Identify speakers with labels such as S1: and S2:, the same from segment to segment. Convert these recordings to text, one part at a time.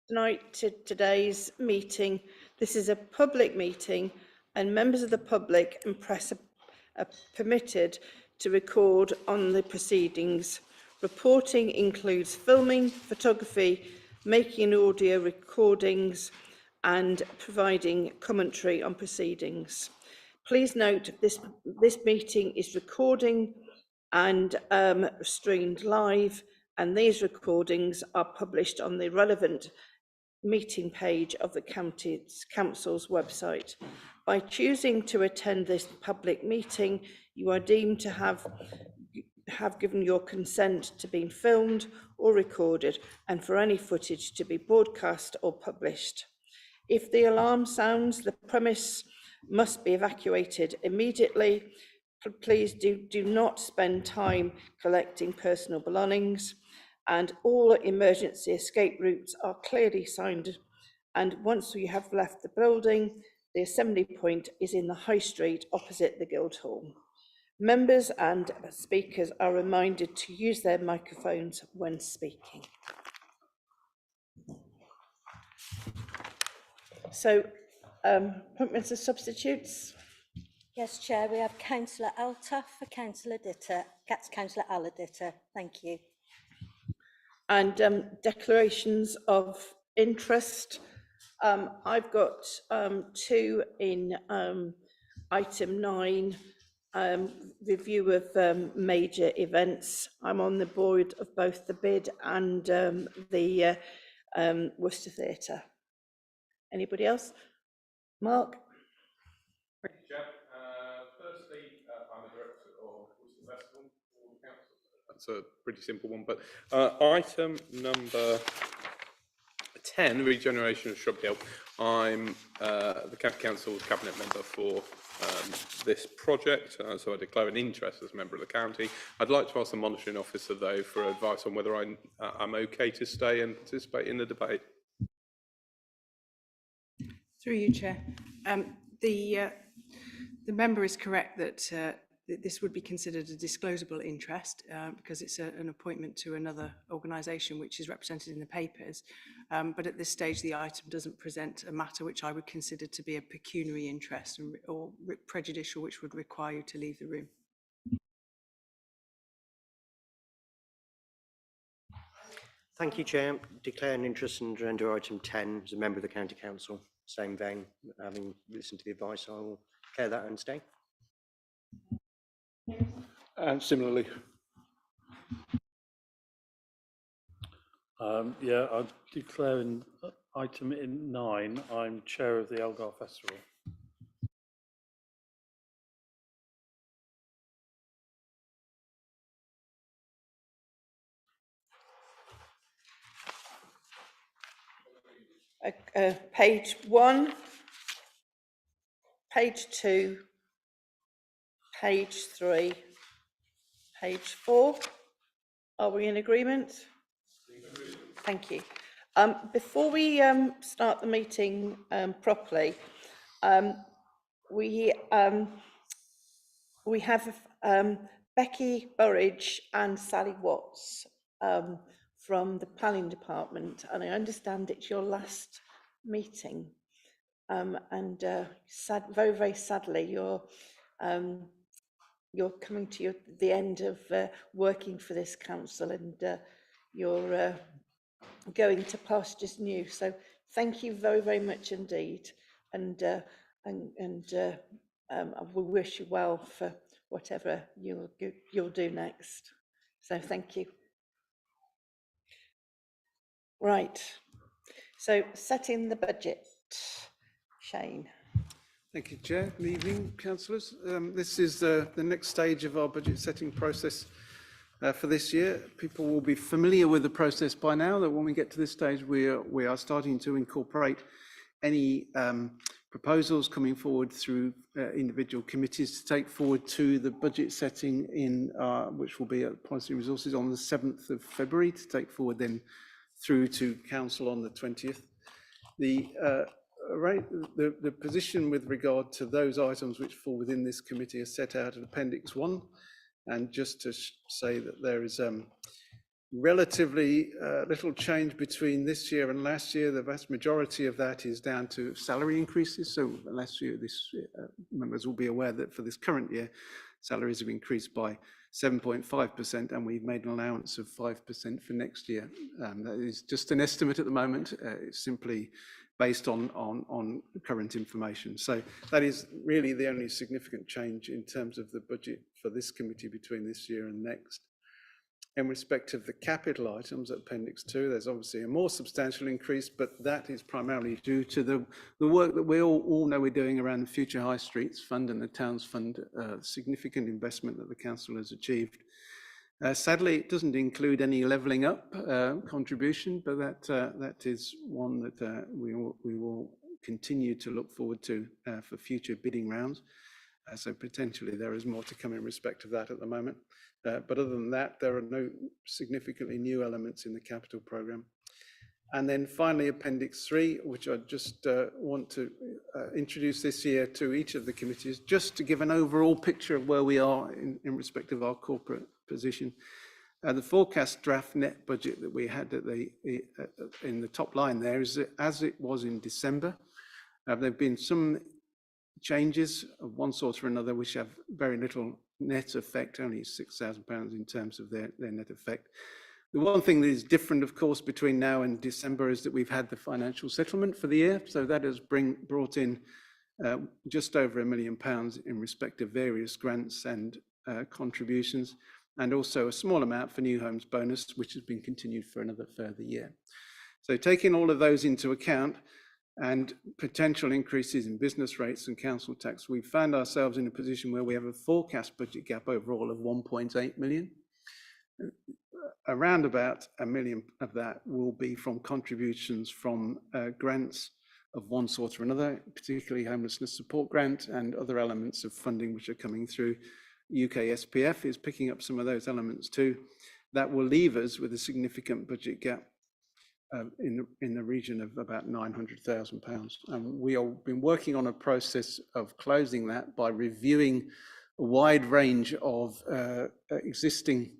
S1: Tonight to today's meeting. This is a public meeting and members of the public and press are permitted to record on the proceedings. Reporting includes filming, photography, making audio recordings and providing commentary on proceedings. Please note this meeting is recording and streamed live, and these recordings are published on the relevant meeting page of the council's website. By choosing to attend this public meeting, you are deemed to have given your consent to being filmed or recorded and for any footage to be broadcast or published. If the alarm sounds, the premise must be evacuated immediately. Please do not spend time collecting personal belongings, and all emergency escape routes are clearly signed. And once you have left the building, the assembly point is in the High Street opposite the Guildhall. Members and speakers are reminded to use their microphones when speaking. So, appointments of substitutes.
S2: Yes, Chair, we have Councillor Altaf for Councillor Ditter. Councillor Aladitter, thank you.
S1: And declarations of interest. I've got two in item 9, review of major events. I'm on the board of both the BID and the Worcester Theatre. Anybody else? Mark?
S3: Thank you, Chair. Firstly, I'm a director of Worcester Festival for the council. That's a pretty simple one, but item number 10, regeneration of Shrub Hill. I'm the council's cabinet member for this project, so I declare an interest as a member of the county. I'd like to ask the monitoring officer, though, for advice on whether I'm okay to stay and participate in the debate.
S4: Through you, Chair. The member is correct that this would be considered a disclosable interest because it's an appointment to another organisation which is represented in the papers. But at this stage, the item doesn't present a matter which I would consider to be a pecuniary interest or prejudicial, which would require you to leave the room.
S5: Thank you, Chair. Declare an interest under item 10 as a member of the County Council. Same vein, having listened to the advice, I will declare that and stay.
S3: And similarly.
S6: Yeah, I'm declaring item in 9. I'm chair of the Elgar Festival.
S1: Page 1, page 2, page 3, page 4. Are we in agreement? Thank you. Before we start the meeting properly, we have Becky Burridge and Sally Watts from the planning department, and I understand it's your last meeting, and very, very sadly, you're coming to the end of working for this council, and you're going to pastures new. So thank you very, very much indeed, and we wish you well for whatever you'll do next. So thank you. Right, so setting the budget. Shane.
S7: Thank you, Chair. Good evening, councillors. This is the next stage of our budget setting process for this year. People will be familiar with the process by now, that when we get to this stage, we are starting to incorporate any proposals coming forward through individual committees to take forward to the budget setting in which will be at Policy Resources on the 7th of February, to take forward then through to Council on the 20th. The position with regard to those items which fall within this committee is set out in Appendix 1, and just to say that there is relatively little change between this year and last year. The vast majority of that is down to salary increases. So last year, members will be aware that for this current year, salaries have increased by 7.5%, and we've made an allowance of 5% for next year. That is just an estimate at the moment. It's simply based on current information. So that is really the only significant change in terms of the budget for this committee between this year and next. In respect of the capital items at Appendix 2, there's obviously a more substantial increase, but that is primarily due to the work that we all know we're doing around the Future High Streets Fund and the Towns Fund, significant investment that the council has achieved. Sadly, it doesn't include any levelling up contribution, but that is one that we will continue to look forward to for future bidding rounds. So potentially there is more to come in respect of that at the moment. But other than that, there are no significantly new elements in the capital programme. And then finally, Appendix 3, which I just want to introduce this year to each of the committees, just to give an overall picture of where we are in respect of our corporate position. The forecast draft net budget that we had at in the top line there is as it was in December. There have been some changes of one sort or another which have very little net effect, only £6,000 in terms of their net effect. The one thing that is different, of course, between now and December is that we've had the financial settlement for the year. So that has brought in just over £1 million in respect of various grants and contributions, and also a small amount for New Homes Bonus, which has been continued for another further year. So taking all of those into account, and potential increases in business rates and council tax, we found ourselves in a position where we have a forecast budget gap overall of 1.8 million. Around about £1 million of that will be from contributions from grants of one sort or another, particularly homelessness support grant and other elements of funding which are coming through. UK SPF is picking up some of those elements too. That will leave us with a significant budget gap in the region of about £900,000. And we have been working on a process of closing that by reviewing a wide range of existing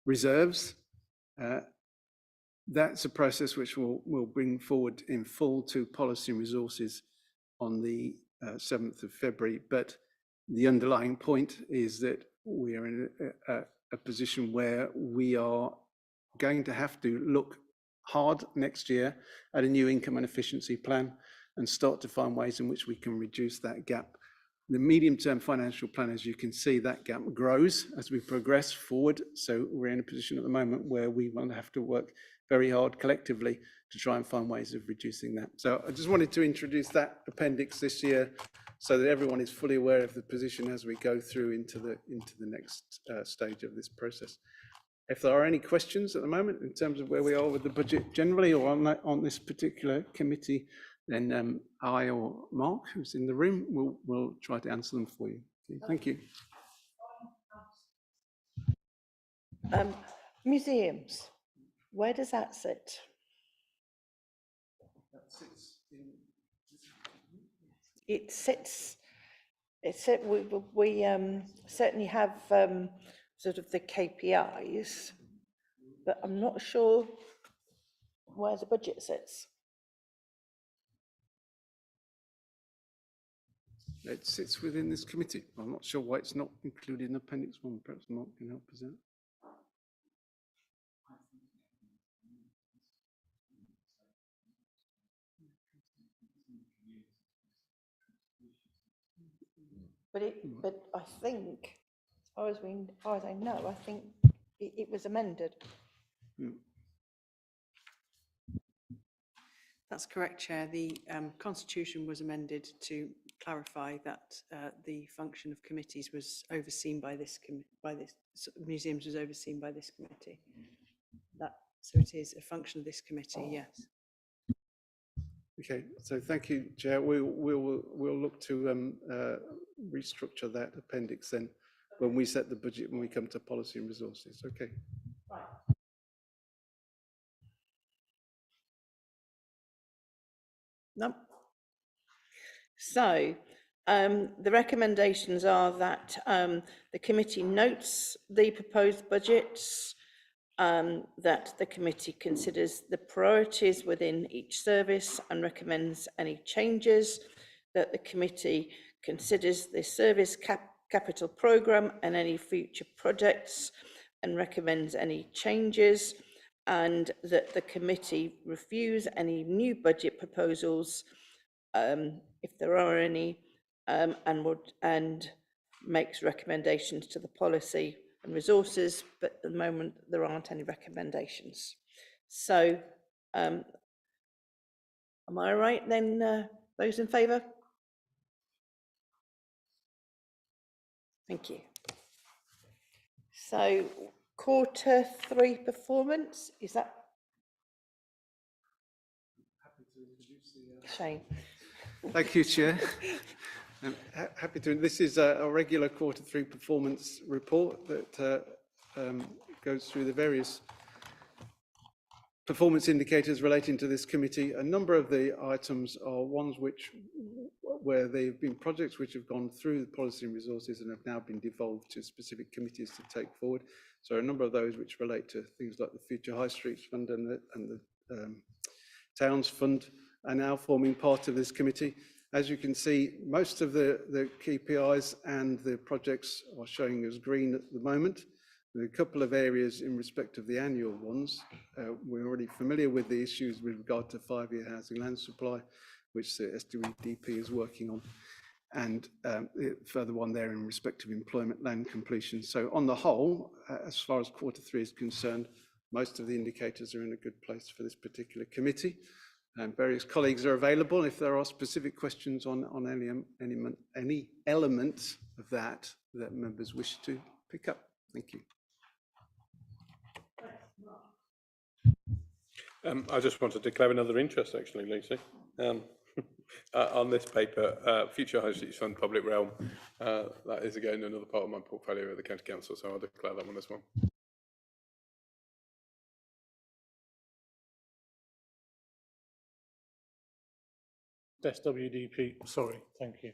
S7: reserves. That's a process which we'll bring forward in full to Policy and Resources on the 7th of February. But the underlying point is that we are in a position where we are going to have to look hard next year at a new income and efficiency plan and start to find ways in which we can reduce that gap. The medium-term financial plan, as you can see, that gap grows as we progress forward. So we're in a position at the moment where we will have to work very hard collectively to try and find ways of reducing that. So I just wanted to introduce that appendix this year so that everyone is fully aware of the position as we go through into the next stage of this process. If there are any questions at the moment in terms of where we are with the budget generally or on this particular committee, then I or Mark, who's in the room, will try to answer them for you. Okay, thank you.
S1: Museums, where does that sit? It sits. We certainly have sort of the KPIs, but I'm not sure where the budget sits.
S7: It sits within this committee. I'm not sure why it's not included in Appendix 1. Perhaps Mark can help us out.
S1: But I think, as far as I know, I think it was amended.
S4: That's correct, Chair. The Constitution was amended to clarify that the function of committees was overseen by museums was overseen by this committee. So it is a function of this committee, yes.
S7: Okay, so thank you, Chair. We'll look to restructure that appendix then when we set the budget, when we come to Policy and Resources. Okay.
S1: Right. No. So the recommendations are that the committee notes the proposed budgets, that the committee considers the priorities within each service and recommends any changes, that the committee considers the service capital programme and any future projects and recommends any changes, and that the committee reviews any new budget proposals, if there are any, and makes recommendations to the policy and resources, but at the moment there aren't any recommendations. So, am I right then, those in favour? Thank you. So, Q3 performance, is that? Shane.
S7: Thank you, Chair. Happy to. This is a regular Q3 performance report that goes through the various performance indicators relating to this committee. A number of the items are ones where they've been projects which have gone through the policy and resources and have now been devolved to specific committees to take forward. So a number of those which relate to things like the Future High Streets Fund and the Towns Fund are now forming part of this committee. As you can see, most of the KPIs and the projects are showing as green at the moment. There are a couple of areas in respect of the annual ones. We're already familiar with the issues with regard to 5-year housing land supply, which the SWDP is working on, and further one there in respect of employment land completion. So on the whole, as far as Q3 is concerned, most of the indicators are in a good place for this particular committee. And various colleagues are available if there are specific questions on any element of that members wish to pick up. Thank you.
S3: I just want to declare another interest, actually, Lucy, on this paper, Future High Streets Fund Public Realm. That is, again, another part of my portfolio at the County Council, so I'll declare that one as well.
S6: SWDP, sorry, thank you.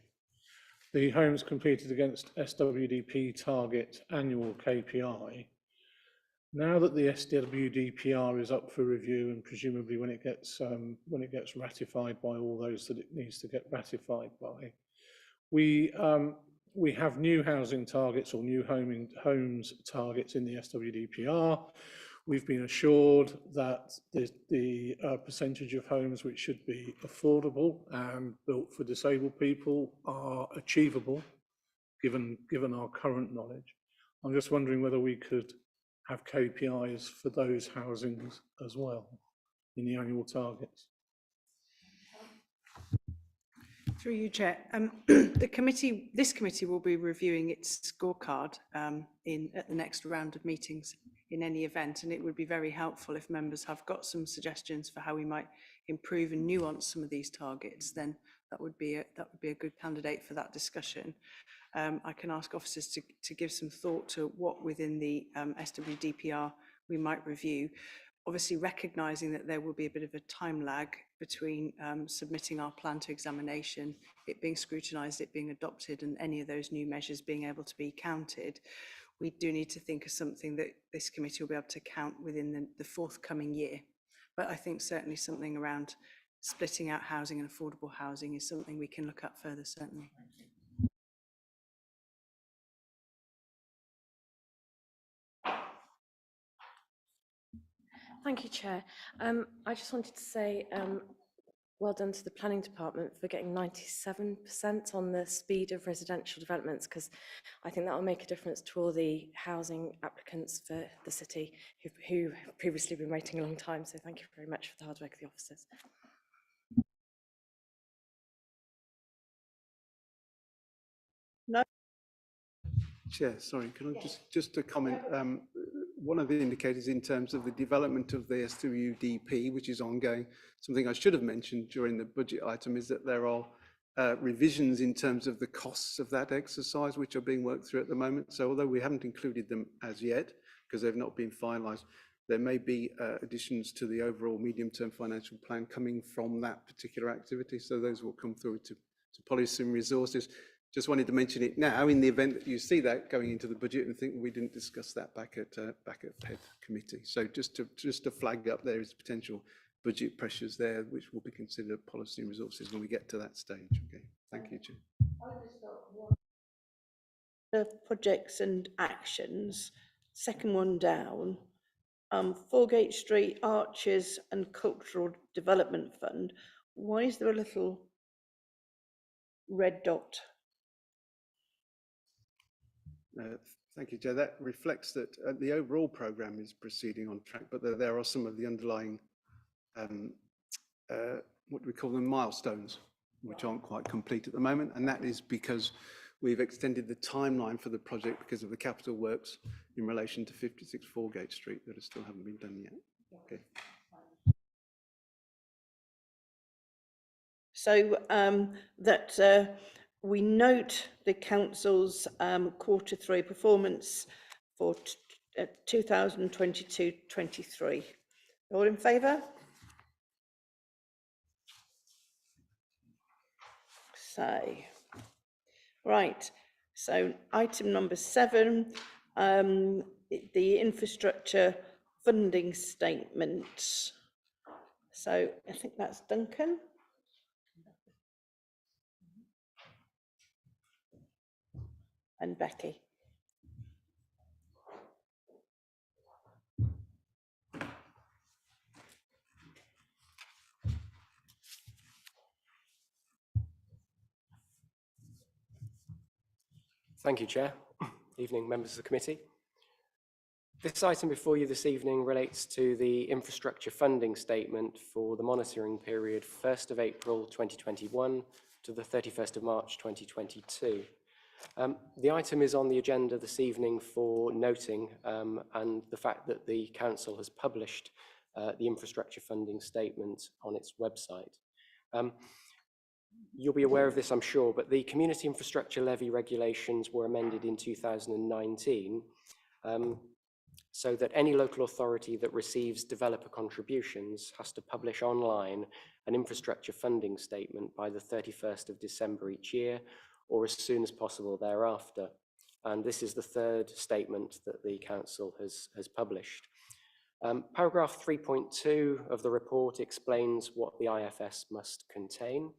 S6: The homes completed against SWDP target annual KPI. Now that the SWDPR is up for review, and presumably when it gets ratified by all those that it needs to get ratified by, we have new housing targets or new homes targets in the SWDPR. We've been assured that the percentage of homes which should be affordable and built for disabled people are achievable, given our current knowledge. I'm just wondering whether we could have KPIs for those housings as well in the annual targets.
S4: Through you, Chair. This committee will be reviewing its scorecard at the next round of meetings in any event, and it would be very helpful if members have got some suggestions for how we might improve and nuance some of these targets. Then that would be a good candidate for that discussion. I can ask officers to give some thought to what within the SWDPR we might review. Obviously recognising that there will be a bit of a time lag between submitting our plan to examination, it being scrutinised, it being adopted, and any of those new measures being able to be counted. We do need to think of something that this committee will be able to count within the forthcoming year. But I think certainly something around splitting out housing and affordable housing is something we can look at further, certainly.
S8: Thank you, Chair. I just wanted to say well done to the planning department for getting 97% on the speed of residential developments, because I think that will make a difference to all the housing applicants for the city who have previously been waiting a long time. So thank you very much for the hard work of the officers.
S1: No.
S7: Chair, sorry, can I just to comment? One of the indicators in terms of the development of the SWDP, which is ongoing, something I should have mentioned during the budget item, is that there are revisions in terms of the costs of that exercise, which are being worked through at the moment. So although we haven't included them as yet, because they've not been finalised, there may be additions to the overall medium-term financial plan coming from that particular activity. So those will come through to policy and resources. just wanted to mention it now in the event that you see that going into the budget and think we didn't discuss that back at PED committee. So just to flag up there is potential budget pressures there, which will be considered policy and resources when we get to that stage. Okay, thank you, Chair.
S1: The projects and actions, second one down, Foregate Street Arches and Cultural Development Fund. Why is there a little red dot?
S7: Thank you, Joe. That reflects that the overall programme is proceeding on track, but there are some of the underlying, what do we call them, milestones, which aren't quite complete at the moment. And that is because we've extended the timeline for the project because of the capital works in relation to 56 Foregate Street that still haven't been done yet. Okay.
S1: So we note the council's Q3 performance for 2022-23. All in favour? So, right. So item number 7, the infrastructure funding statement. So I think that's Duncan. And Becky.
S9: Thank you, Chair. Evening, members of the committee. This item before you this evening relates to the infrastructure funding statement for the monitoring period 1st of April 2021 to the 31st of March 2022. The item is on the agenda this evening for noting and the fact that the Council has published the infrastructure funding statement on its website. You'll be aware of this, I'm sure, but the Community Infrastructure Levy regulations were amended in 2019 so that any local authority that receives developer contributions has to publish online an infrastructure funding statement by the 31st of December each year, or as soon as possible thereafter. And this is the third statement that the Council has published. Paragraph 3.2 of the report explains what the IFS must contain.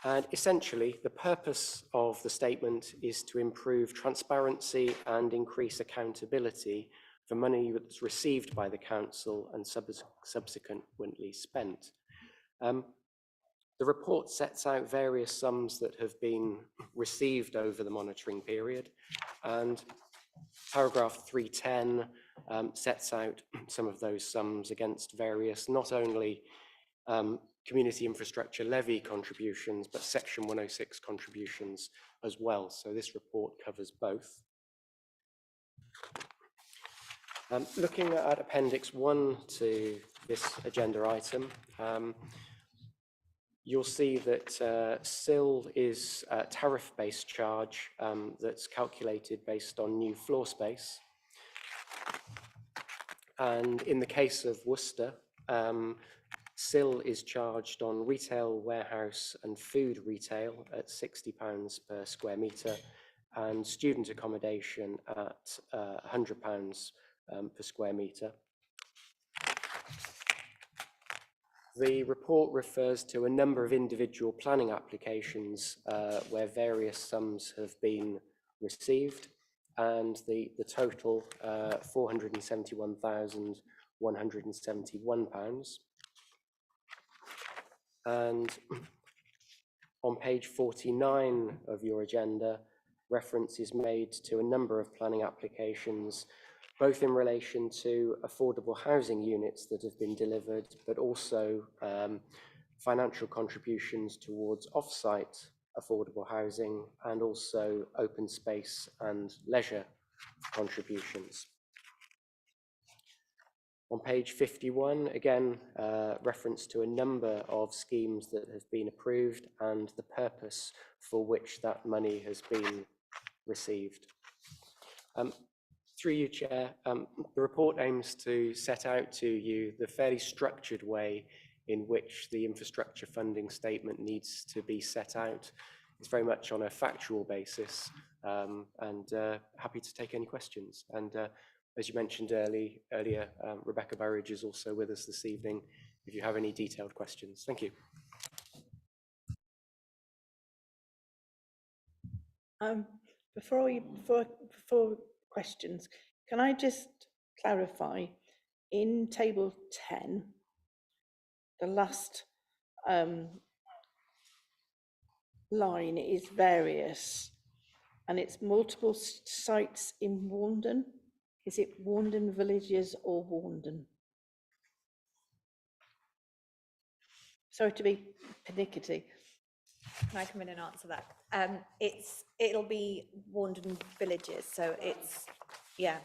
S9: And essentially, the purpose of the statement is to improve transparency and increase accountability for money that's received by the Council and subsequently spent. The report sets out various sums that have been received over the monitoring period, and paragraph 310 sets out some of those sums against various, not only community infrastructure levy contributions, but section 106 contributions as well. So this report covers both. Looking at Appendix 1 to this agenda item, you'll see that CIL is a tariff-based charge that's calculated based on new floor space. And in the case of Worcester, CIL is charged on retail, warehouse and food retail at £60 per square metre and student accommodation at £100 per square metre. The report refers to a number of individual planning applications where various sums have been received, and the total £471,171. And on page 49 of your agenda, reference is made to a number of planning applications, both in relation to affordable housing units that have been delivered, but also financial contributions towards off-site affordable housing and also open space and leisure contributions. On page 51, again, reference to a number of schemes that have been approved and the purpose for which that money has been received. Through you, Chair, the report aims to set out to you the fairly structured way in which the infrastructure funding statement needs to be set out it's very much on a factual basis, and happy to take any questions. And as you mentioned earlier, Rebecca Burridge is also with us this evening if you have any detailed questions. Thank you.
S1: Before questions, can I just clarify, in table 10, the last line is various, and it's multiple sites in Warndon. Is it Warndon Villages or Warndon? Sorry to be pernickety.
S10: Can I come in and answer that? It'll be Warndon Villages, so it's, yeah.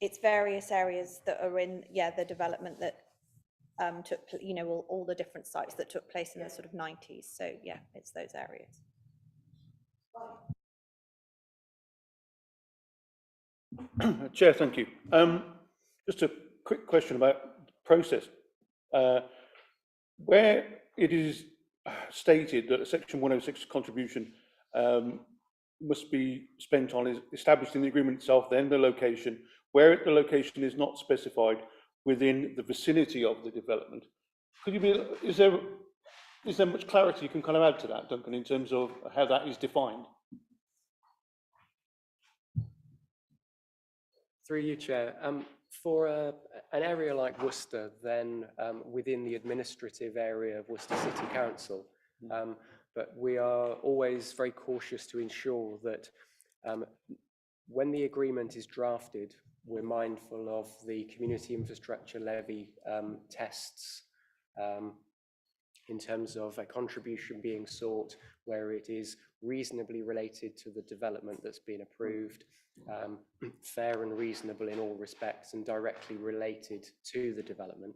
S10: It's various areas that are in, yeah, the development that took, you know, all the different sites that took place in the sort of 90s. So yeah, it's those areas.
S11: Chair, thank you. Just a quick question about process. Where it is stated that a Section 106 contribution must be spent on is established in the agreement itself, then the location, where the location is not specified within the vicinity of the development. Could you be, is there much clarity you can kind of add to that, Duncan, in terms of how that is defined?
S9: Through you, Chair. For an area like Worcester, then within the administrative area of Worcester City Council, but we are always very cautious to ensure that when the agreement is drafted, we're mindful of the community infrastructure levy tests in terms of a contribution being sought where it is reasonably related to the development that's been approved, fair and reasonable in all respects, and directly related to the development.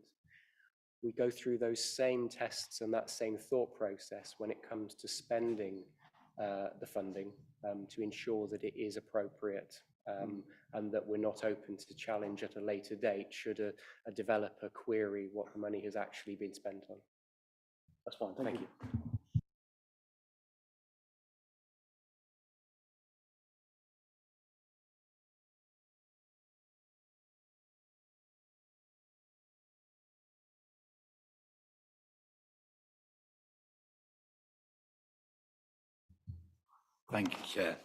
S9: We go through those same tests and that same thought process when it comes to spending the funding to ensure that it is appropriate and that we're not open to challenge at a later date should a developer query what the money has actually been spent on.
S11: That's fine, thank you.
S12: Thank you, Chair.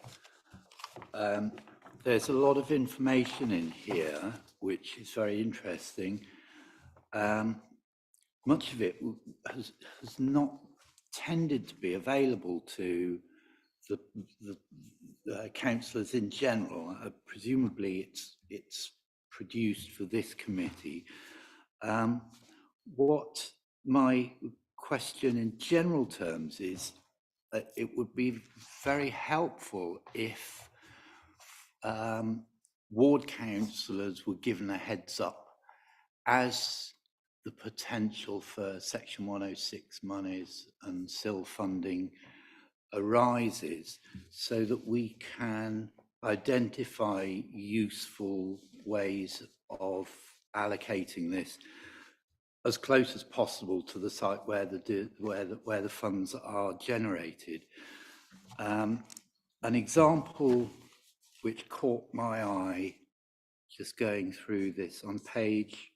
S12: There's a lot of information in here, which is very interesting. Much of it has not tended to be available to the councillors in general. Presumably it's produced for this committee. What my question in general terms is, it would be very helpful if ward councillors were given a heads up as the potential for Section 106 monies and SIL funding arises, so that we can identify useful ways of allocating this as close as possible to the site where the funds are generated. An example which caught my eye, just going through this, on page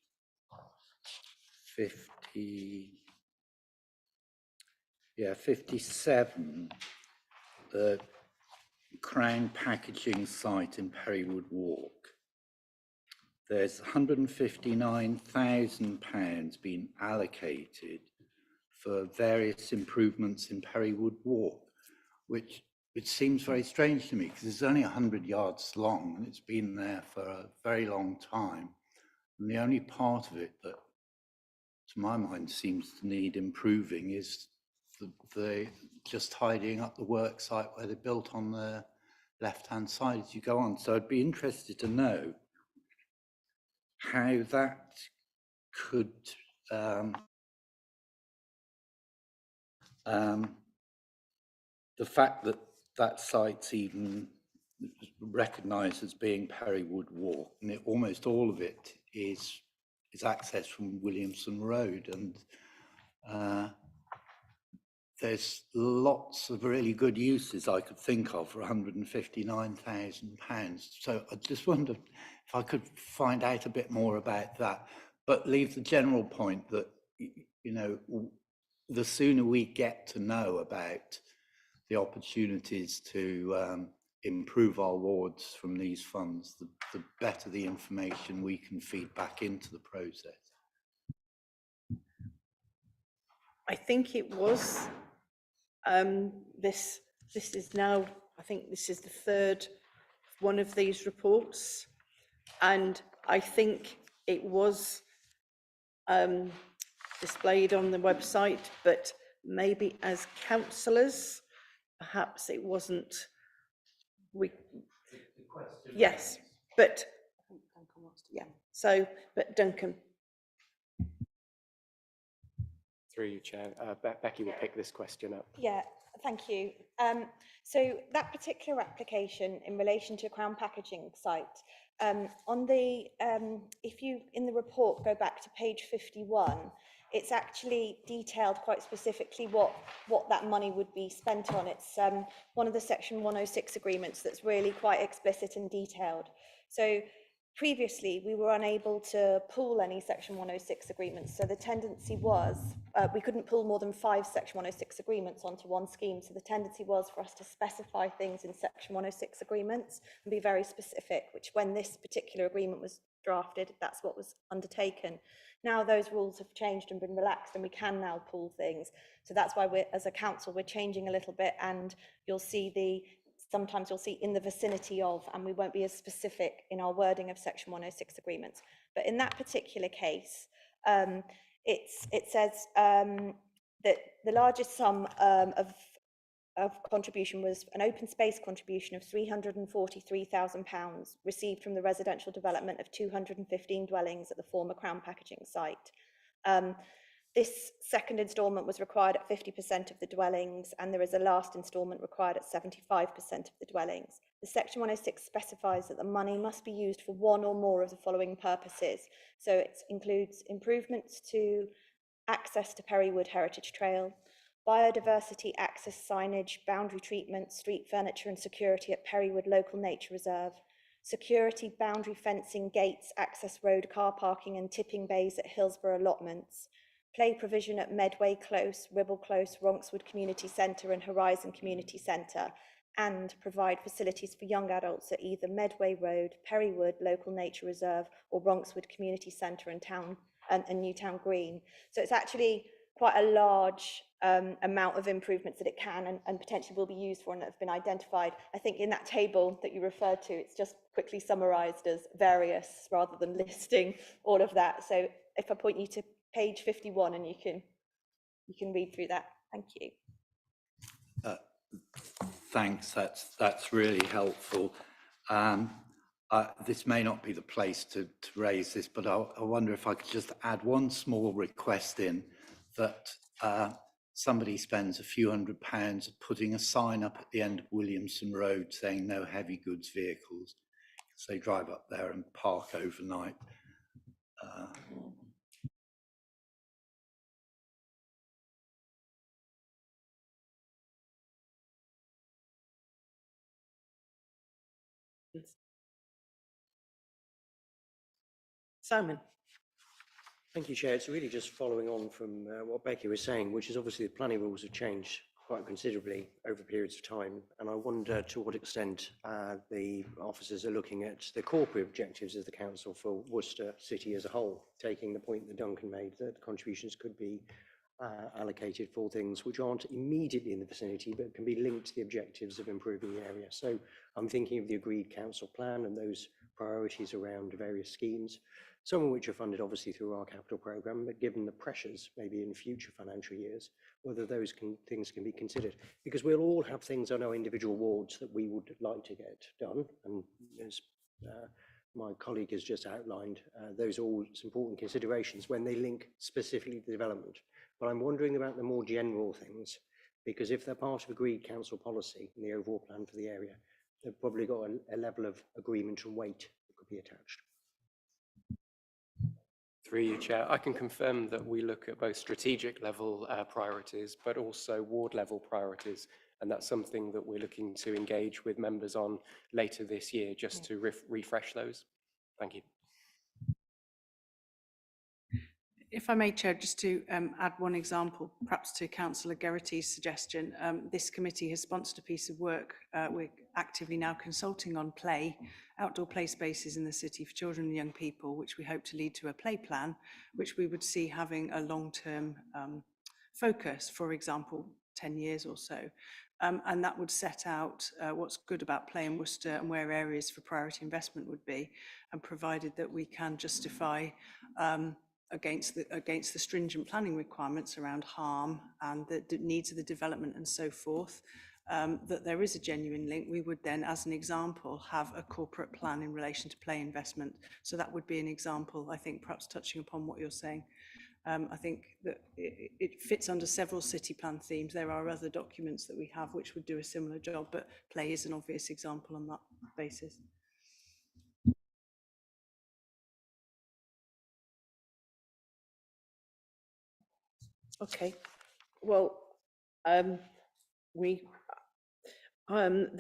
S12: 57, the Crown Packaging site in Perrywood Walk. There's £159,000 being allocated for various improvements in Perrywood Walk, which seems very strange to me because it's only 100 yards long and it's been there for a very long time. And the only part of it that, to my mind, seems to need improving is the just tidying up the work site where they built on the left-hand side as you go on. So I'd be interested to know how that could the fact that that site's even recognised as being Perrywood Walk, and almost all of it is accessed from Williamson Road, and there's lots of really good uses I could think of for £159,000. So I just wondered if I could find out a bit more about that, but leave the general point that, you know, the sooner we get to know about the opportunities to improve our wards from these funds, the better the information we can feed back into the process.
S1: I think it was, this is now, I think this is the third one of these reports. And I think it was displayed on the website, but maybe as councillors, perhaps it wasn't, yes, but, yeah, so, but Duncan.
S9: Through you, Chair. Becky will pick this question up.
S10: Yeah, thank you. So that particular application in relation to Crown Packaging site, on the, if you, in the report, go back to page 51, it's actually detailed quite specifically what that money would be spent on. It's one of the Section 106 agreements that's really quite explicit and detailed. So previously, we were unable to pool any Section 106 agreements. So the tendency was, we couldn't pool more than 5 Section 106 agreements onto one scheme. So the tendency was for us to specify things in Section 106 agreements and be very specific, which when this particular agreement was drafted, that's what was undertaken. Now those rules have changed and been relaxed and we can now pool things. So that's why we're, as a council, we're changing a little bit, and you'll see sometimes you'll see in the vicinity of, and we won't be as specific in our wording of Section 106 agreements. But in that particular case, it says that the largest sum of contribution was an open space contribution of £343,000 received from the residential development of 215 dwellings at the former Crown Packaging site. This second instalment was required at 50% of the dwellings, and there is a last instalment required at 75% of the dwellings. The Section 106 specifies that the money must be used for one or more of the following purposes. So it includes improvements to access to Perrywood Heritage Trail, biodiversity access signage, boundary treatment, street furniture and security at Perrywood Local Nature Reserve, security, boundary fencing, gates, access road, car parking and tipping bays at Hillsborough allotments, play provision at Medway Close, Ribble Close, Ronkswood Community Centre and Horizon Community Centre, and provide facilities for young adults at either Medway Road, Perrywood Local Nature Reserve or Ronkswood Community Centre and Newtown Green. So it's actually quite a large amount of improvements that it can and potentially will be used for and that have been identified. I think in that table that you referred to, it's just quickly summarised as various rather than listing all of that. So if I point you to page 51 and you can read through that. Thank you.
S12: Thanks, that's really helpful. This may not be the place to raise this, but I wonder if I could just add one small request in that somebody spends a few £100 putting a sign up at the end of Williamson Road saying no heavy goods vehicles, because they drive up there and park overnight.
S1: Simon.
S5: Thank you, Chair. It's really just following on from what Becky was saying, which is obviously the planning rules have changed quite considerably over periods of time. And I wonder to what extent the officers are looking at the corporate objectives of the council for Worcester City as a whole, taking the point that Duncan made that contributions could be allocated for things which aren't immediately in the vicinity, but can be linked to the objectives of improving the area. So I'm thinking of the agreed council plan and those priorities around various schemes, some of which are funded obviously through our capital programme, but given the pressures maybe in future financial years, whether those things can be considered. Because we'll all have things on our individual wards that we would like to get done. And as my colleague has just outlined, those are all important considerations when they link specifically to development. But I'm wondering about the more general things, because if they're part of agreed council policy and the overall plan for the area, they've probably got a level of agreement and weight that could be attached.
S9: Through you, Chair, I can confirm that we look at both strategic level priorities, but also ward level priorities. And that's something that we're looking to engage with members on later this year, just to refresh those. Thank you.
S4: If I may, Chair, just to add one example, perhaps to Councillor Geraghty's suggestion, this committee has sponsored a piece of work. We're actively now consulting on outdoor play spaces in the city for children and young people, which we hope to lead to a play plan, which we would see having a long-term focus, for example, 10 years or so. And that would set out what's good about play in Worcester and where areas for priority investment would be, and provided that we can justify against the stringent planning requirements around harm and the needs of the development and so forth, that there is a genuine link, we would then, as an example, have a corporate plan in relation to play investment. So that would be an example, I think, perhaps touching upon what you're saying. I think that it fits under several city plan themes. There are other documents that we have which would do a similar job, but play is an obvious example on that basis.
S1: Okay, well, the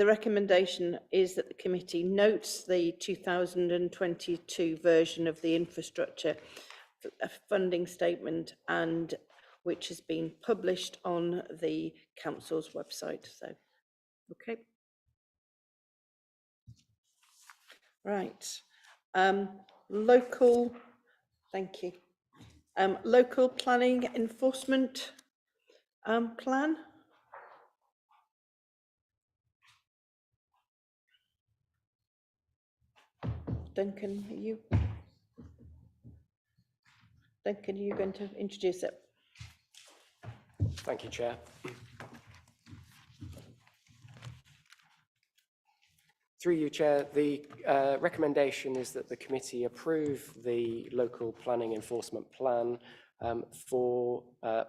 S1: recommendation is that the committee notes the 2022 version of the infrastructure funding statement, and which has been published on the council's website. So, okay. Right. Local, thank you. Local planning enforcement plan. Duncan, are you going to introduce it?
S9: Thank you, Chair. Through you, Chair, the recommendation is that the committee approve the local planning enforcement plan for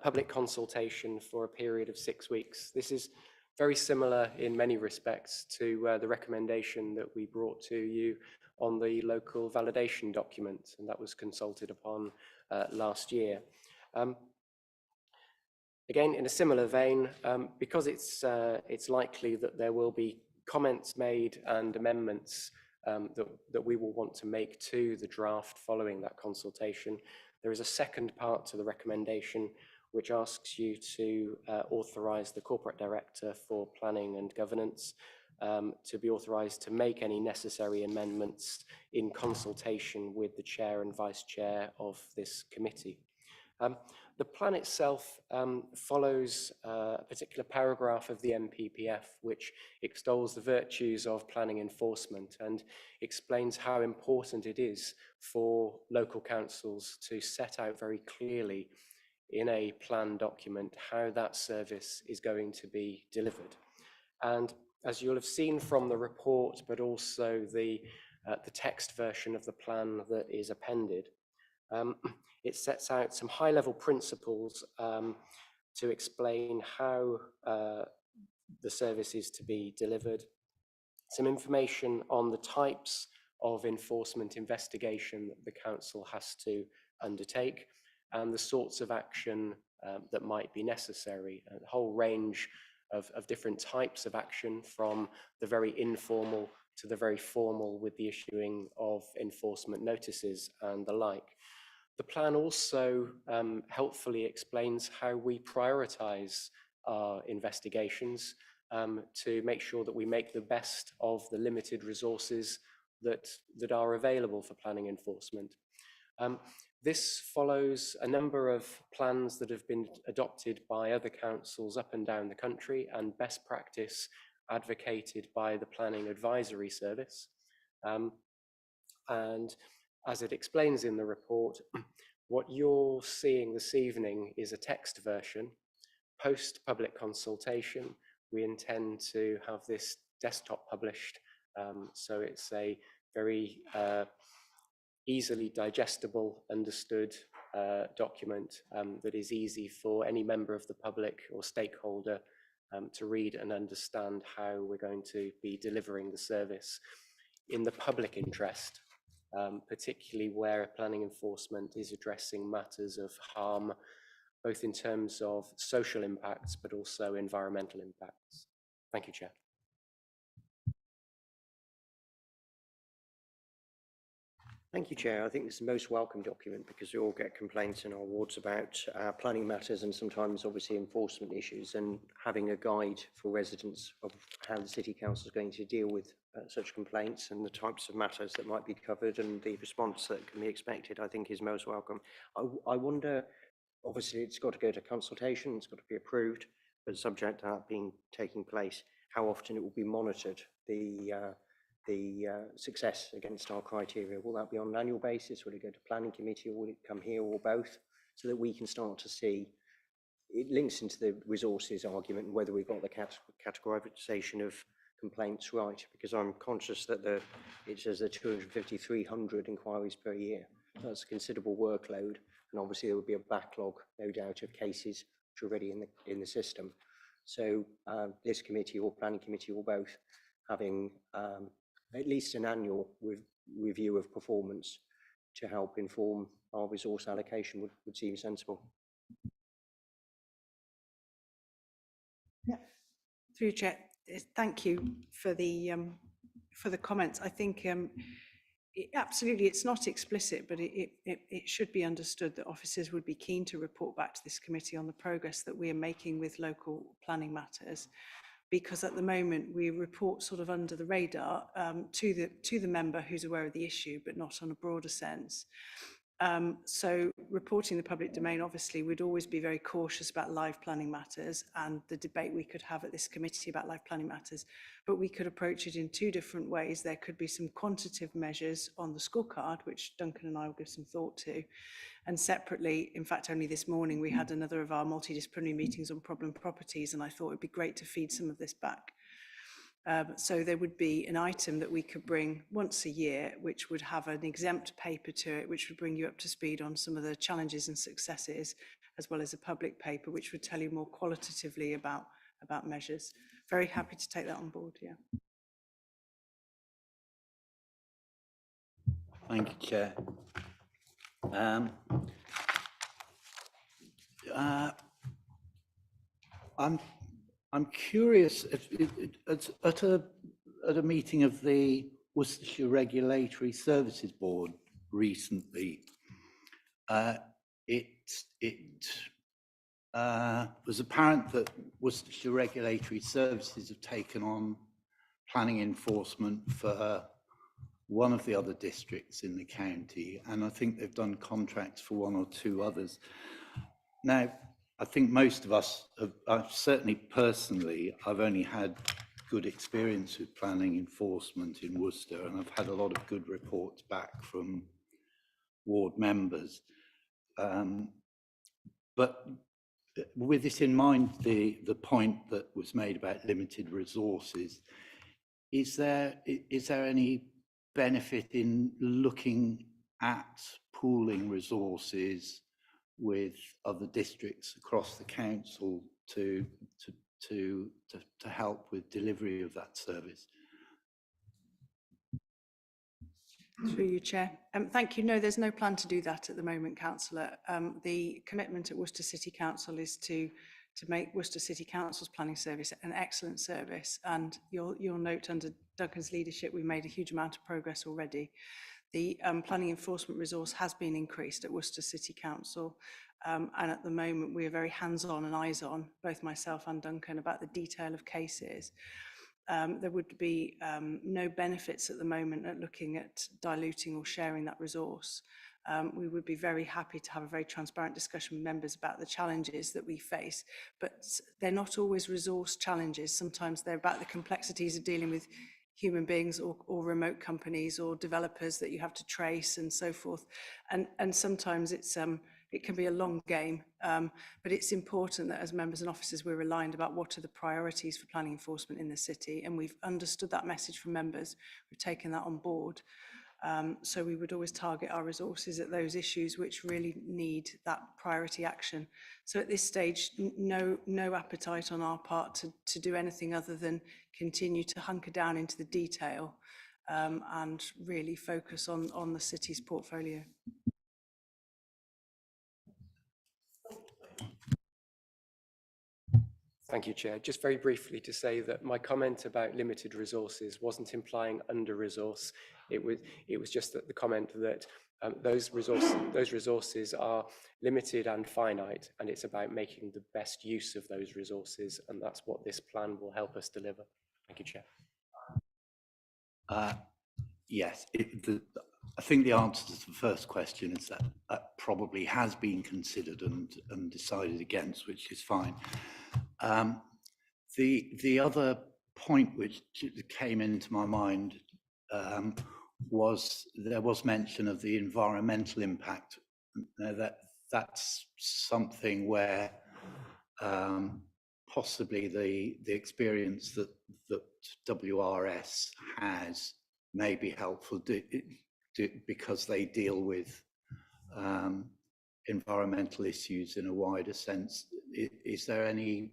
S9: public consultation for a period of 6 weeks. This is very similar in many respects to the recommendation that we brought to you on the local validation document, and that was consulted upon last year. Again, in a similar vein, because it's likely that there will be comments made and amendments that we will want to make to the draft following that consultation, there is a second part to the recommendation which asks you to authorise the Corporate Director for Planning and Governance to be authorised to make any necessary amendments in consultation with the Chair and Vice Chair of this committee. The plan itself follows a particular paragraph of the NPPF which extols the virtues of planning enforcement and explains how important it is for local councils to set out very clearly in a plan document how that service is going to be delivered. And as you'll have seen from the report, but also the text version of the plan that is appended, it sets out some high-level principles to explain how the service is to be delivered, some information on the types of enforcement investigation that the council has to undertake, and the sorts of action that might be necessary, a whole range of different types of action, from the very informal to the very formal, with the issuing of enforcement notices and the like. The plan also helpfully explains how we prioritise our investigations to make sure that we make the best of the limited resources that are available for planning enforcement. This follows a number of plans that have been adopted by other councils up and down the country, and best practice advocated by the Planning Advisory Service. And as it explains in the report, what you're seeing this evening is a text version. Post public consultation, we intend to have this desktop published, so it's a very easily digestible, understood document that is easy for any member of the public or stakeholder to read and understand how we're going to be delivering the service in the public interest. particularly where planning enforcement is addressing matters of harm, both in terms of social impacts, but also environmental impacts. Thank you, Chair.
S5: Thank you, Chair. I think this is the most welcome document because we all get complaints in our wards about planning matters and sometimes obviously enforcement issues, and having a guide for residents of how the City Council is going to deal with such complaints and the types of matters that might be covered and the response that can be expected, I think is most welcome. I wonder, obviously it's got to go to consultation, it's got to be approved, but subject to that being taking place, how often it will be monitored, the success against our criteria. Will that be on an annual basis? Will it go to planning committee, or will it come here, or both? So that we can start to see, it links into the resources argument and whether we've got the categorisation of complaints right, because I'm conscious that it says there are 250, 300 inquiries per year. That's a considerable workload, and obviously there would be a backlog, no doubt, of cases which are already in the system. So this committee or planning committee or both having at least an annual review of performance to help inform our resource allocation would seem sensible.
S4: Yeah. Through you, Chair. Thank you for the comments. I think absolutely it's not explicit, but it should be understood that officers would be keen to report back to this committee on the progress that we are making with local planning matters. Because at the moment we report sort of under the radar to the member who's aware of the issue, but not on a broader sense. So reporting the public domain, obviously, we'd always be very cautious about live planning matters and the debate we could have at this committee about live planning matters, but we could approach it in two different ways. There could be some quantitative measures on the scorecard, which Duncan and I will give some thought to. And separately, in fact, only this morning, we had another of our multidisciplinary meetings on problem properties, and I thought it'd be great to feed some of this back. So there would be an item that we could bring once a year, which would have an exempt paper to it, which would bring you up to speed on some of the challenges and successes, as well as a public paper, which would tell you more qualitatively about measures. Very happy to take that on board, yeah.
S12: Thank you, Chair. I'm curious, at a meeting of the Worcestershire Regulatory Services Board recently, it was apparent that Worcestershire Regulatory Services have taken on planning enforcement for one of the other districts in the county, and I think they've done contracts for one or two others. Now, I think most of us, certainly personally, I've only had good experience with planning enforcement in Worcester, and I've had a lot of good reports back from ward members. But with this in mind, the point that was made about limited resources, is there any benefit in looking at pooling resources with other districts across the council to help with delivery of that service?
S4: Through you, Chair. Thank you. No, there's no plan to do that at the moment, Councillor. The commitment at Worcester City Council is to make Worcester City Council's planning service an excellent service. And you'll note under Duncan's leadership, we've made a huge amount of progress already. The planning enforcement resource has been increased at Worcester City Council. And at the moment, we are very hands-on and eyes-on, both myself and Duncan, about the detail of cases. There would be no benefits at the moment at looking at diluting or sharing that resource. We would be very happy to have a very transparent discussion with members about the challenges that we face, but they're not always resource challenges. Sometimes they're about the complexities of dealing with human beings or remote companies or developers that you have to trace and so forth. And sometimes it can be a long game, but it's important that as members and officers we're aligned about what are the priorities for planning enforcement in the city, and we've understood that message from members. We've taken that on board. So we would always target our resources at those issues which really need that priority action. So at this stage, no appetite on our part to do anything other than continue to hunker down into the detail and really focus on the city's portfolio.
S9: Thank you, Chair. Just very briefly to say that my comment about limited resources wasn't implying under-resource. It was just that the comment that those resources are limited and finite, and it's about making the best use of those resources, and that's what this plan will help us deliver. Thank you, Chair.
S12: Yes, I think the answer to the first question is that that probably has been considered and decided against, which is fine. The other point which came into my mind was there was mention of the environmental impact. That's something where possibly the experience that WRS has may be helpful because they deal with environmental issues in a wider sense. Is there any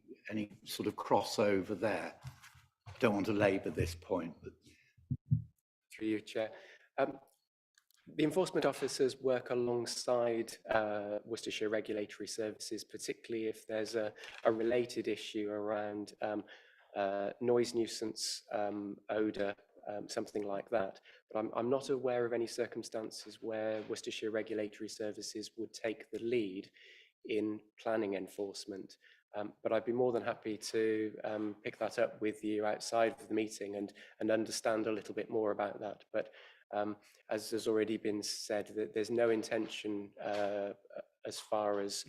S12: sort of crossover there? I don't want to labour this point, but
S9: Through you, Chair. The enforcement officers work alongside Worcestershire Regulatory Services, particularly if there's a related issue around noise nuisance, odour, something like that. But I'm not aware of any circumstances where Worcestershire Regulatory Services would take the lead in planning enforcement. But I'd be more than happy to pick that up with you outside of the meeting and understand a little bit more about that. But as has already been said, that there's no intention as far as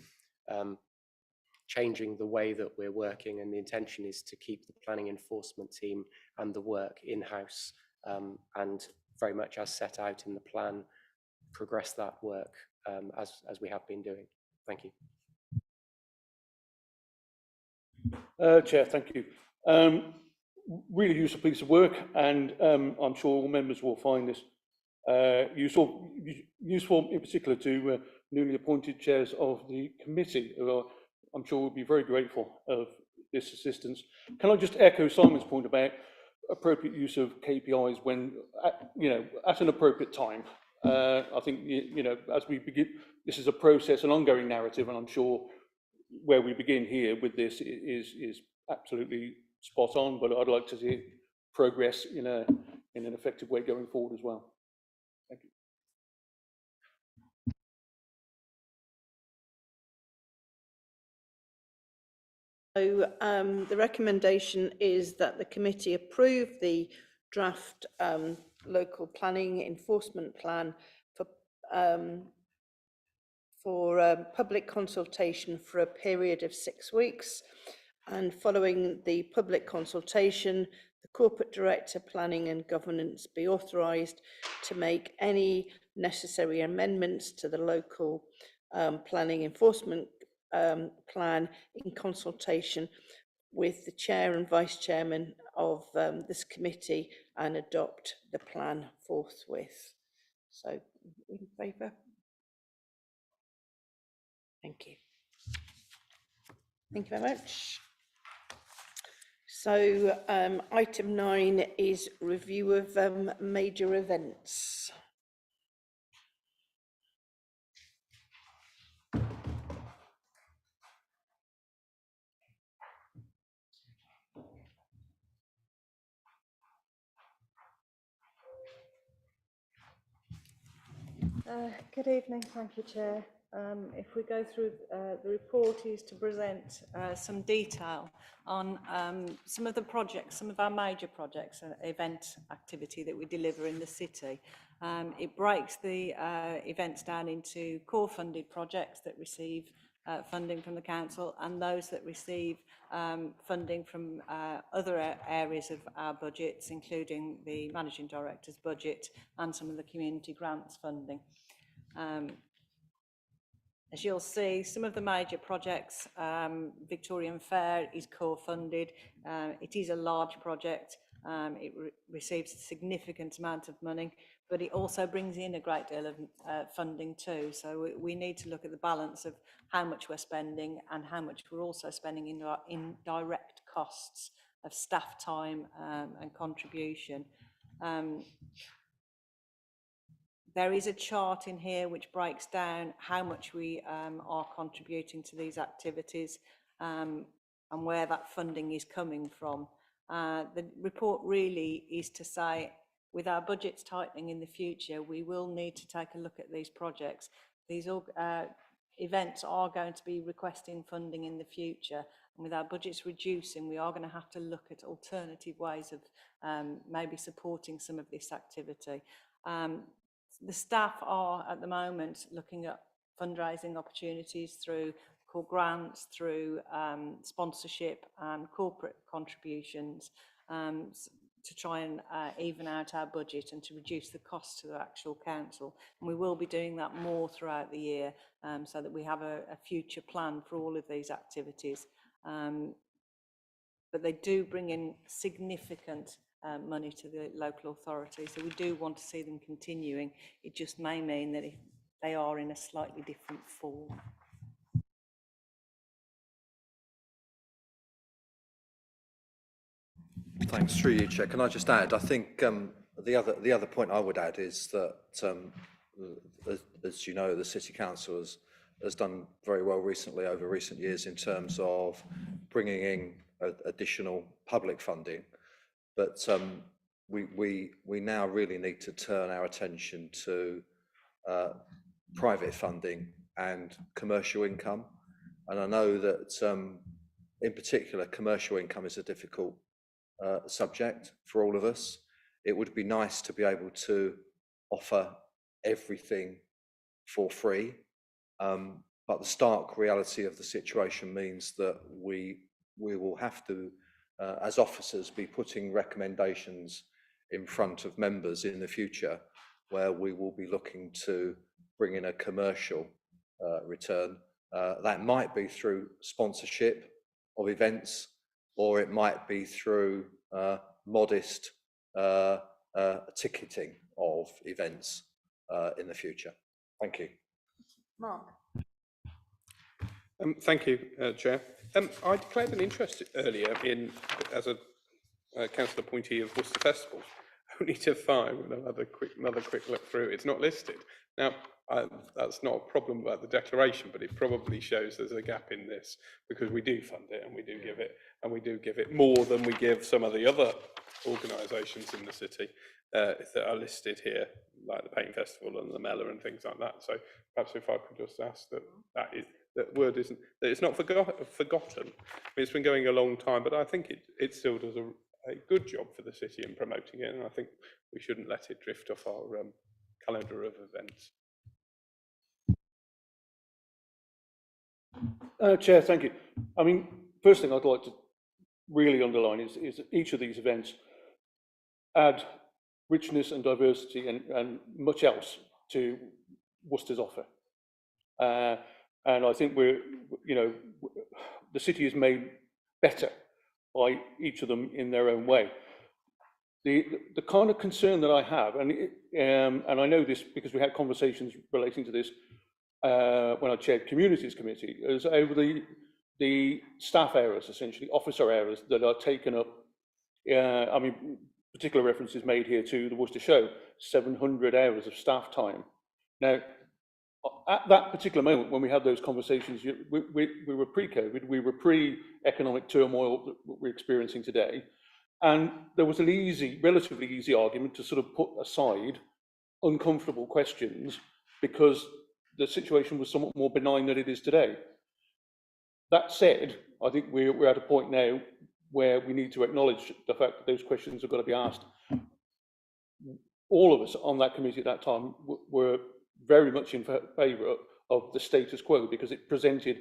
S9: changing the way that we're working, and the intention is to keep the planning enforcement team and the work in-house, and very much as set out in the plan, progress that work as we have been doing. Thank you.
S11: Chair, thank you. Really useful piece of work, and I'm sure all members will find this useful in particular to newly appointed chairs of the committee, who I'm sure will be very grateful of this assistance. Can I just echo Simon's point about appropriate use of KPIs when, at an appropriate time? I think, as we begin, this is a process, an ongoing narrative, and I'm sure where we begin here with this is absolutely spot on, but I'd like to see progress in an effective way going forward as well. Thank you.
S1: So the recommendation is that the committee approve the draft local planning enforcement plan for public consultation for a period of 6 weeks. And following the public consultation, the Corporate Director Planning and Governance be authorised to make any necessary amendments to the local planning enforcement plan in consultation with the Chair and Vice Chairman of this committee, and adopt the plan forthwith. So, in favour? Thank you. Thank you very much. So item 9 is review of major events.
S13: Good evening, thank you, Chair. If we go through the report, is to present some detail on some of the projects, some of our major projects and event activity that we deliver in the city. It breaks the events down into core funded projects that receive funding from the council, and those that receive funding from other areas of our budgets, including the Managing Director's budget and some of the community grants funding. As you'll see, some of the major projects, Victorian Fair is core funded. It is a large project. It receives a significant amount of money, but it also brings in a great deal of funding too. So we need to look at the balance of how much we're spending and how much we're also spending in direct costs of staff time and contribution. There is a chart in here which breaks down how much we are contributing to these activities and where that funding is coming from. The report really is to say, with our budgets tightening in the future, we will need to take a look at these projects. These events are going to be requesting funding in the future, and with our budgets reducing, we are going to have to look at alternative ways of maybe supporting some of this activity. The staff are at the moment looking at fundraising opportunities through core grants, through sponsorship and corporate contributions to try and even out our budget and to reduce the cost to the actual council. And we will be doing that more throughout the year so that we have a future plan for all of these activities. But they do bring in significant money to the local authority, so we do want to see them continuing. It just may mean that they are in a slightly different form.
S14: Thanks, through you, Chair. Can I just add? I think the other point I would add is that, as you know, the City Council has done very well recently over recent years in terms of bringing in additional public funding. But we now really need to turn our attention to private funding and commercial income. And I know that in particular, commercial income is a difficult subject for all of us. It would be nice to be able to offer everything for free. But the stark reality of the situation means that we will have to, as officers, be putting recommendations in front of members in the future where we will be looking to bring in a commercial return. That might be through sponsorship of events, or it might be through modest ticketing of events in the future. Thank you.
S1: Mark.
S3: Thank you, Chair. I declared an interest earlier as a council appointee of Worcester Festival, only to find, with another quick look through, it's not listed. Now, that's not a problem about the declaration, but it probably shows there's a gap in this, because we do fund it and we do give it more than we give some of the other organisations in the city that are listed here, like the Paint Festival and the Mellor and things like that. So perhaps if I could just ask that word isn't, that it's not forgotten. I mean, it's been going a long time, but I think it still does a good job for the city in promoting it, and I think we shouldn't let it drift off our calendar of events.
S11: Chair, thank you. I mean, first thing I'd like to really underline is that each of these events add richness and diversity and much else to Worcester's offer. And I think the city is made better by each of them in their own way. The kind of concern that I have, and I know this because we had conversations relating to this when I chaired Communities Committee, is over the staff hours, essentially officer hours that are taken up. I mean, particular reference is made here to the Worcester Show, 700 hours of staff time. Now, at that particular moment when we had those conversations, we were pre-COVID, we were pre-economic turmoil that we're experiencing today. And there was an relatively easy argument to sort of put aside uncomfortable questions because the situation was somewhat more benign than it is today. That said, I think we're at a point now where we need to acknowledge the fact that those questions have got to be asked. All of us on that committee at that time were very much in favour of the status quo because it presented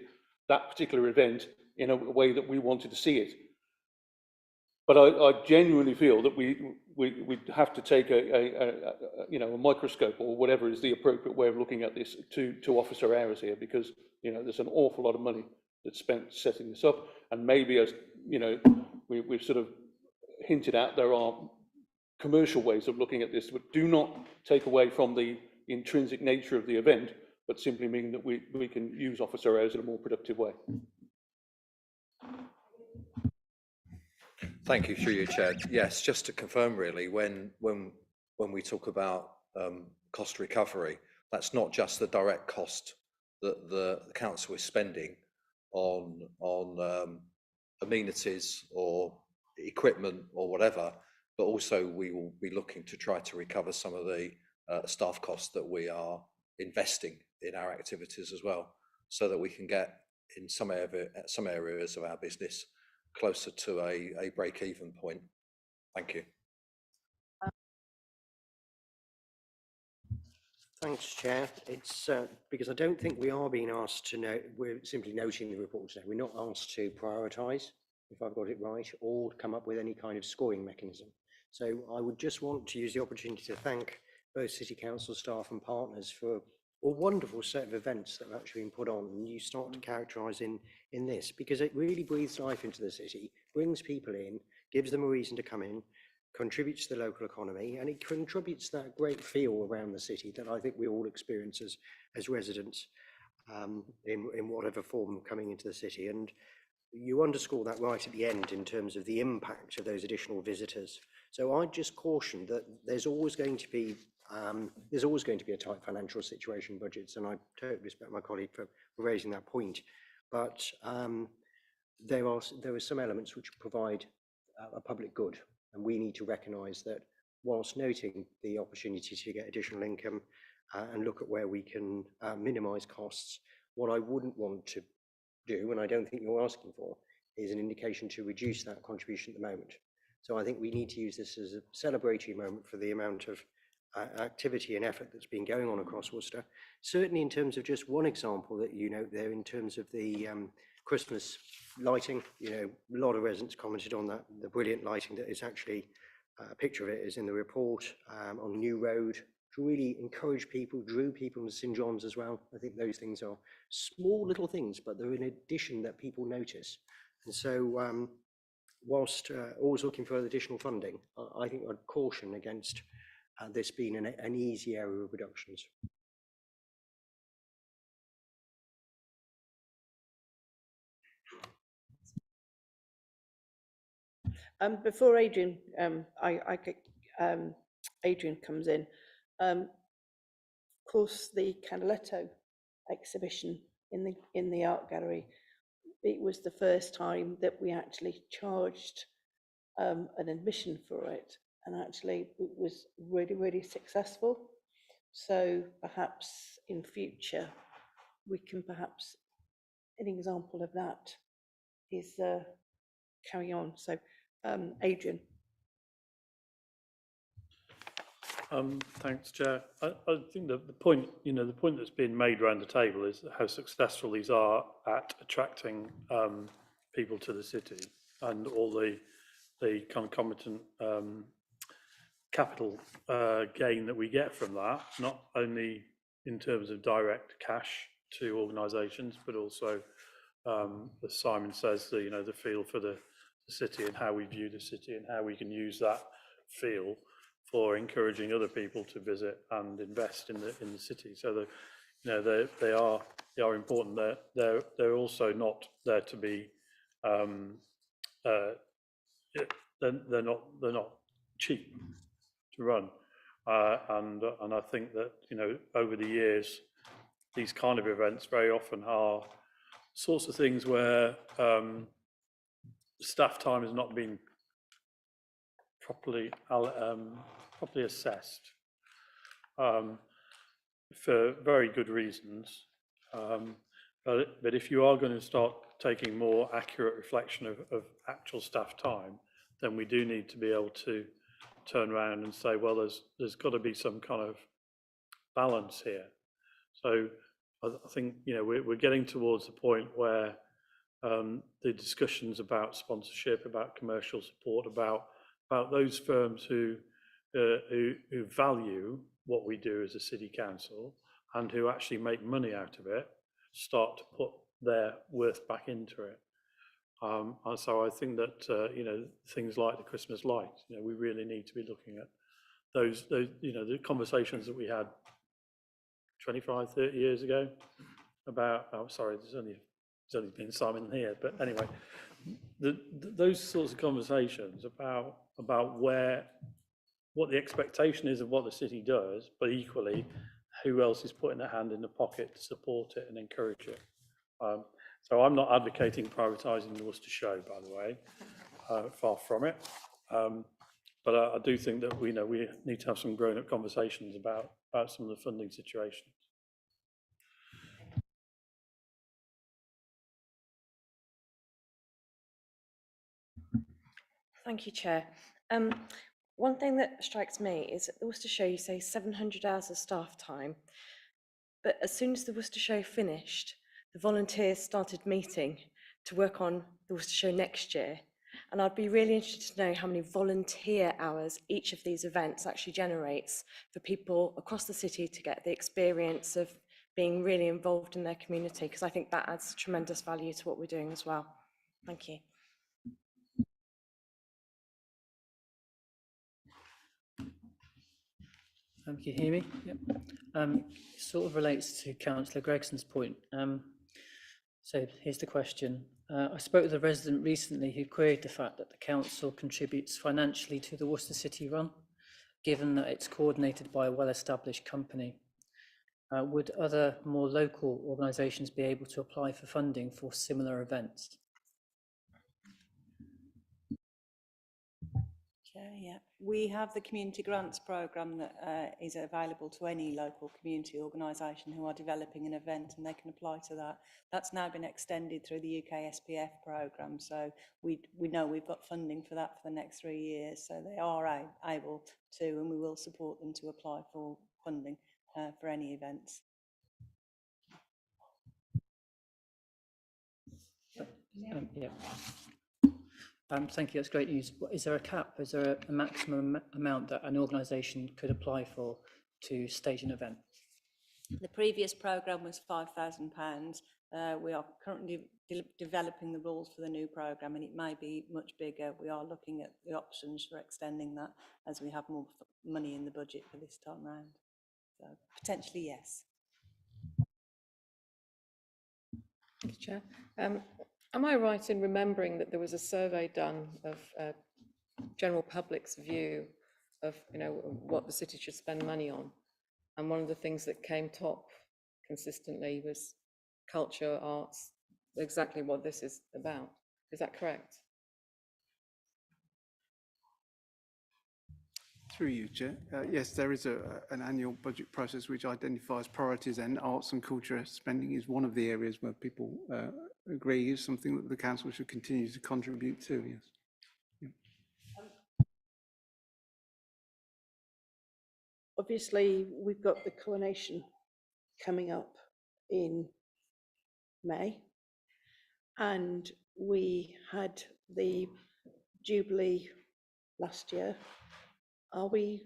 S11: that particular event in a way that we wanted to see it. But I genuinely feel that we have to take a microscope or whatever is the appropriate way of looking at this to officer hours here, because there's an awful lot of money that's spent setting this up, and maybe, as we've sort of hinted at, there are commercial ways of looking at this that do not take away from the intrinsic nature of the event, but simply mean that we can use officer hours in a more productive way.
S14: Thank you, through you, Chair. Yes, just to confirm really, when we talk about cost recovery, that's not just the direct cost that the council is spending on amenities or equipment or whatever, but also we will be looking to try to recover some of the staff costs that we are investing in our activities as well, so that we can get in some areas of our business closer to a break-even point. Thank you.
S5: Thanks, Chair. It's because I don't think we are being asked to know, we're simply noting the report today. We're not asked to prioritise, if I've got it right, or to come up with any kind of scoring mechanism. So I would just want to use the opportunity to thank both City Council staff and partners for a wonderful set of events that have actually been put on, and you start to characterise in this, because it really breathes life into the city, brings people in, gives them a reason to come in, contributes to the local economy, and it contributes that great feel around the city that I think we all experience as residents in whatever form coming into the city. And you underscore that right at the end in terms of the impact of those additional visitors. So I'd just caution that there's always going to be a tight financial situation in budgets, and I totally respect my colleague for raising that point. But there are some elements which provide a public good, and we need to recognise that whilst noting the opportunity to get additional income and look at where we can minimise costs, what I wouldn't want to do, and I don't think you're asking for, is an indication to reduce that contribution at the moment. So I think we need to use this as a celebratory moment for the amount of activity and effort that's been going on across Worcester. Certainly in terms of just one example that you note there, in terms of the Christmas lighting, a lot of residents commented on that, the brilliant lighting that is actually, a picture of it is in the report on New Road, to really encourage people, drew people to St John's as well. I think those things are small little things, but they're an addition that people notice. And so whilst always looking for additional funding, I think I'd caution against this being an easy area of reductions.
S1: Before Adrian, Adrian comes in, of course, the Canaletto exhibition in the art gallery, it was the first time that we actually charged an admission for it, and actually it was really, really successful. So perhaps in future we can perhaps, an example of that is carry on. So Adrian.
S15: Thanks, Chair. I think that the point that's been made around the table is how successful these are at attracting people to the city, and all the concomitant capital gain that we get from that, not only in terms of direct cash to organisations, but also, as Simon says, the feel for the city and how we view the city and how we can use that feel for encouraging other people to visit and invest in the city. So they are important. They're also not there to be they're not cheap to run, and I think that over the years these kind of events very often are sorts of things where staff time has not been properly assessed for very good reasons, but if you are going to start taking more accurate reflection of actual staff time, then we do need to be able to turn around and say, well, there's got to be some kind of balance here. So I think we're getting towards the point where the discussions about sponsorship, about commercial support, about those firms who value what we do as a city council and who actually make money out of it, start to put their worth back into it. And so I think that things like the Christmas lights, we really need to be looking at those the conversations that we had 25, 30 years ago about, oh sorry, there's only been Simon here, but anyway, those sorts of conversations about what the expectation is of what the city does, but equally who else is putting their hand in the pocket to support it and encourage it. So I'm not advocating prioritising the Worcester Show, by the way, far from it. But I do think that we need to have some grown-up conversations about some of the funding situations.
S8: Thank you, Chair. One thing that strikes me is at the Worcester Show, you say 700 hours of staff time, but as soon as the Worcester Show finished, the volunteers started meeting to work on the Worcester Show next year. And I'd be really interested to know how many volunteer hours each of these events actually generates for people across the city to get the experience of being really involved in their community, because I think that adds tremendous value to what we're doing as well. Thank you.
S16: Can you hear me? Yep. Sort of relates to Councillor Gregson's point. So here's the question. I spoke with a resident recently who queried the fact that the council contributes financially to the Worcester City Run, given that it's coordinated by a well-established company. Would other more local organisations be able to apply for funding for similar events?
S13: Yeah, we have the community grants programme that is available to any local community organisation who are developing an event, and they can apply to that. That's now been extended through the UK SPF programme, so we know we've got funding for that for the next 3 years, so they are able to, and we will support them to apply for funding for any events.
S16: Yeah. Thank you, that's great news. Is there a cap? Is there a maximum amount that an organisation could apply for to stage an event?
S13: The previous programme was £5,000. We are currently developing the rules for the new programme, and it may be much bigger. We are looking at the options for extending that as we have more money in the budget for this time round. So potentially, yes.
S17: Thank you, Chair. Am I right in remembering that there was a survey done of general public's view of, what the city should spend money on? And one of the things that came top consistently was culture, arts, exactly what this is about. Is that correct?
S7: Through you, Chair. Yes, there is an annual budget process which identifies priorities, and arts and culture spending is one of the areas where people agree is something that the council should continue to contribute to, yes. Yeah.
S1: Obviously, we've got the coronation coming up in May, and we had the Jubilee last year. Are we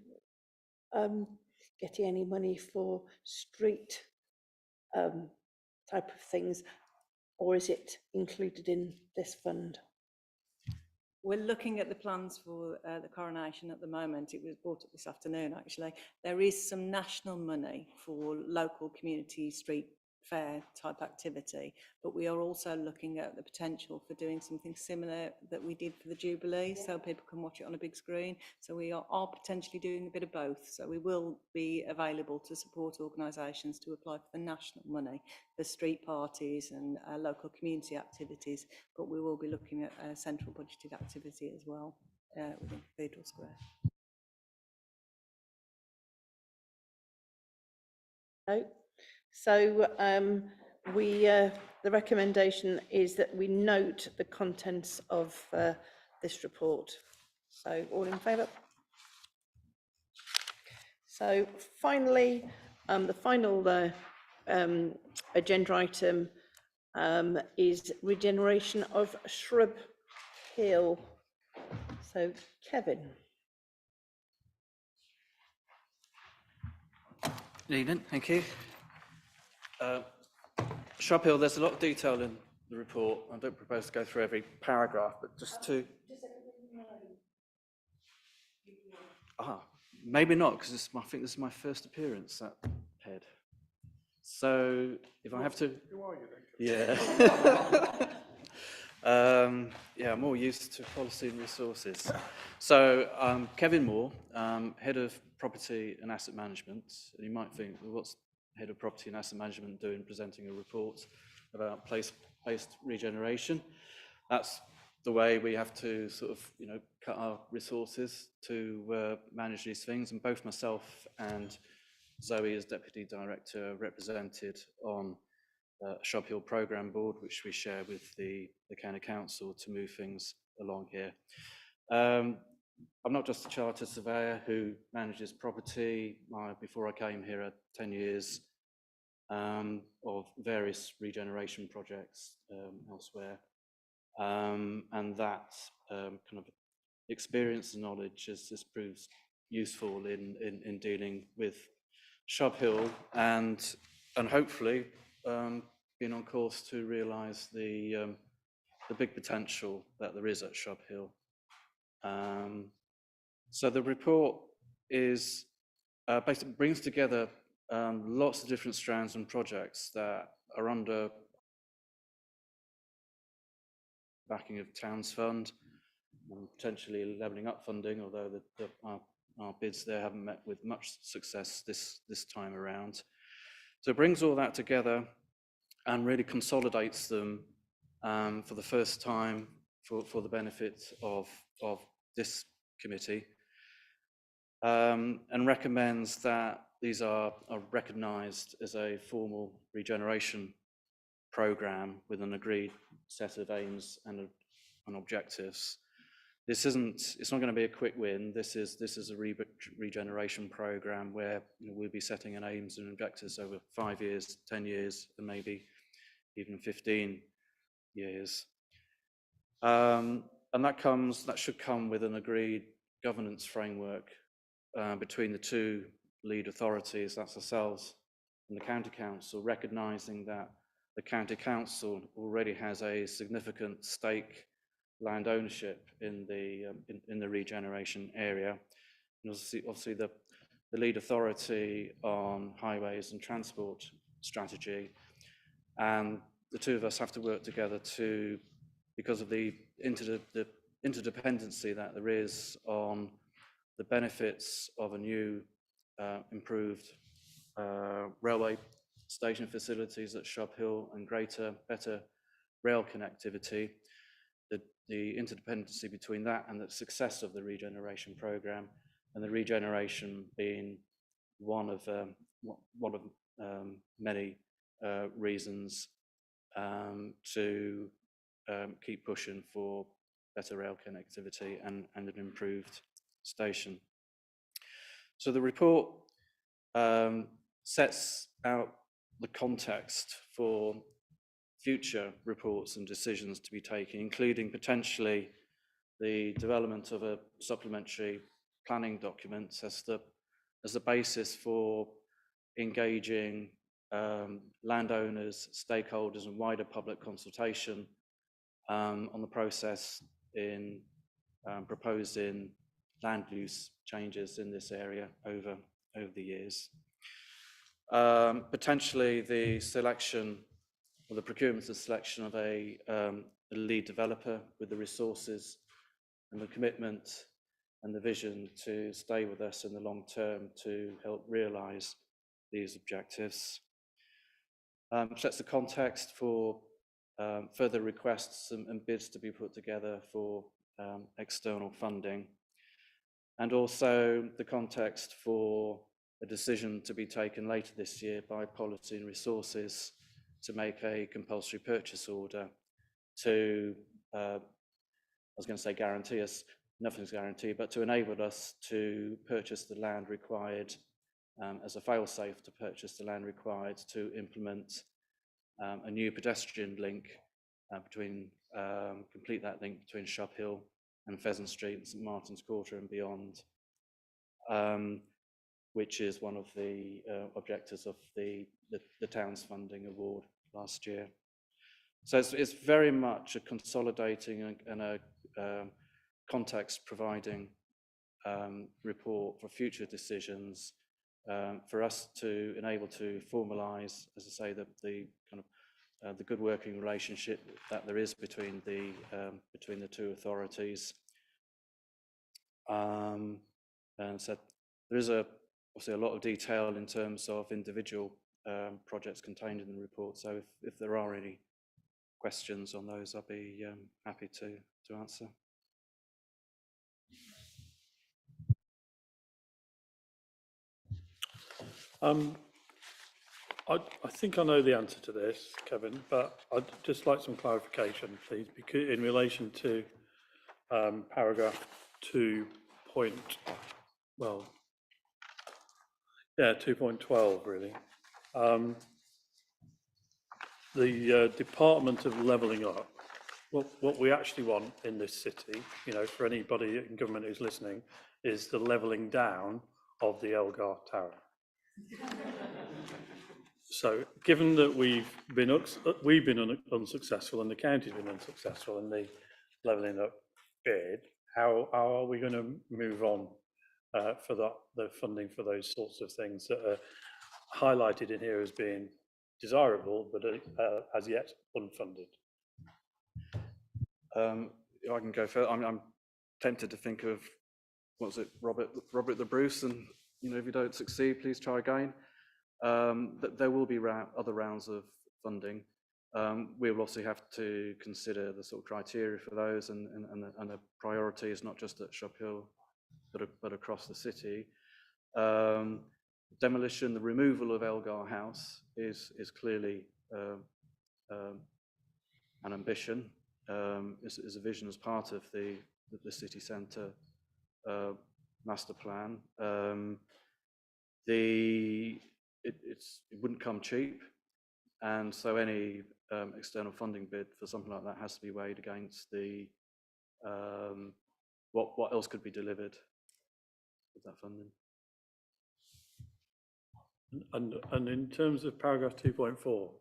S1: getting any money for street type of things, or is it included in this fund?
S13: We're looking at the plans for the coronation at the moment. It was brought up this afternoon, actually. There is some national money for local community street fair type activity, but we are also looking at the potential for doing something similar that we did for the Jubilee, so people can watch it on a big screen. So we are potentially doing a bit of both. So we will be available to support organisations to apply for the national money for street parties and local community activities, but we will be looking at central budgeted activity as well within Cathedral Square.
S1: No. So the recommendation is that we note the contents of this report. So all in favour? So finally, the final agenda item is regeneration of Shrub Hill. So Kevin.
S18: Good evening, thank you. Shrub Hill, there's a lot of detail in the report. I don't propose to go through every paragraph, but just to... maybe not, because I think this is my first appearance at PED. So if I have to...
S11: Who are you then?
S18: Yeah. Yeah, I'm more used to policy and resources. So I'm Kevin Moore, Head of Property and Asset Management. And you might think, well, what's Head of Property and Asset Management doing presenting a report about place-based regeneration? That's the way we have to sort of, cut our resources to manage these things. And both myself and Zoe, as Deputy Director, are represented on Shub Hill Programme Board, which we share with the County Council to move things along here. I'm not just a chartered surveyor who manages property. Before I came here, I had 10 years of various regeneration projects elsewhere. And that kind of experience and knowledge has proved useful in dealing with Shub Hill and hopefully being on course to realise the big potential that there is at Shub Hill. So the report is basically brings together lots of different strands and projects that are under backing of Towns Fund and potentially levelling up funding, although our bids there haven't met with much success this time around. So it brings all that together and really consolidates them for the first time for the benefit of this committee, and recommends that these are recognised as a formal regeneration programme with an agreed set of aims and objectives. It's not going to be a quick win. This is a regeneration programme where we'll be setting an aims and objectives over 5 years, 10 years, and maybe even 15 years. And that should come with an agreed governance framework between the two lead authorities, that's ourselves and the County Council, recognising that the County Council already has a significant stake land ownership in the regeneration area. And obviously the lead authority on highways and transport strategy, and the two of us have to work together because of the interdependency that there is on the benefits of a new improved railway station facilities at Shub Hill and better rail connectivity. The interdependency between that and the success of the regeneration programme, and the regeneration being one of many reasons to keep pushing for better rail connectivity and an improved station. So the report sets out the context for future reports and decisions to be taken, including potentially the development of a supplementary planning document as the basis for engaging landowners, stakeholders, and wider public consultation on the process in proposing land use changes in this area over the years. Potentially the selection or the procurement and selection of a lead developer with the resources and the commitment and the vision to stay with us in the long term to help realise these objectives. Sets the context for further requests and bids to be put together for external funding, and also the context for a decision to be taken later this year by Policy and Resources to make a compulsory purchase order to, I was going to say guarantee us, nothing's guaranteed, but to enable us to purchase the land required as a fail-safe to purchase the land required to implement a new pedestrian link complete that link between Shub Hill and Pheasant Street and St Martin's Quarter and beyond, which is one of the objectives of the Towns Funding Award last year. So it's very much a consolidating and a context providing report for future decisions for us to enable to formalise, as I say, the kind the good working relationship that there is between the two authorities. And so there is obviously a lot of detail in terms of individual projects contained in the report. So if there are any questions on those, I'll be happy to answer.
S15: I think I know the answer to this, Kevin, but I'd just like some clarification, please, because in relation to paragraph 2.12, really. The Department of Levelling Up, what we actually want in this city, you know, for anybody in government who's listening, is the levelling down of the Elgar Tower. So, given that we've been unsuccessful and the county's been unsuccessful in the levelling up bid, how are we going to move on for the funding for those sorts of things that are highlighted in here as being desirable, but as yet unfunded?
S18: I can go first. I'm tempted to think of, what was it, Robert the Bruce, and you know, if you don't succeed, please try again. There will be other rounds of funding. We will also have to consider the sort of criteria for those, and the priority is not just at Shrub Hill, but across the city. Demolition, the removal of Elgar House is clearly an ambition, is a vision as part of the city centre master plan. It wouldn't come cheap, and so any external funding bid for something like that has to be weighed against the what else could be delivered with that funding.
S15: And in terms of paragraph 2.4,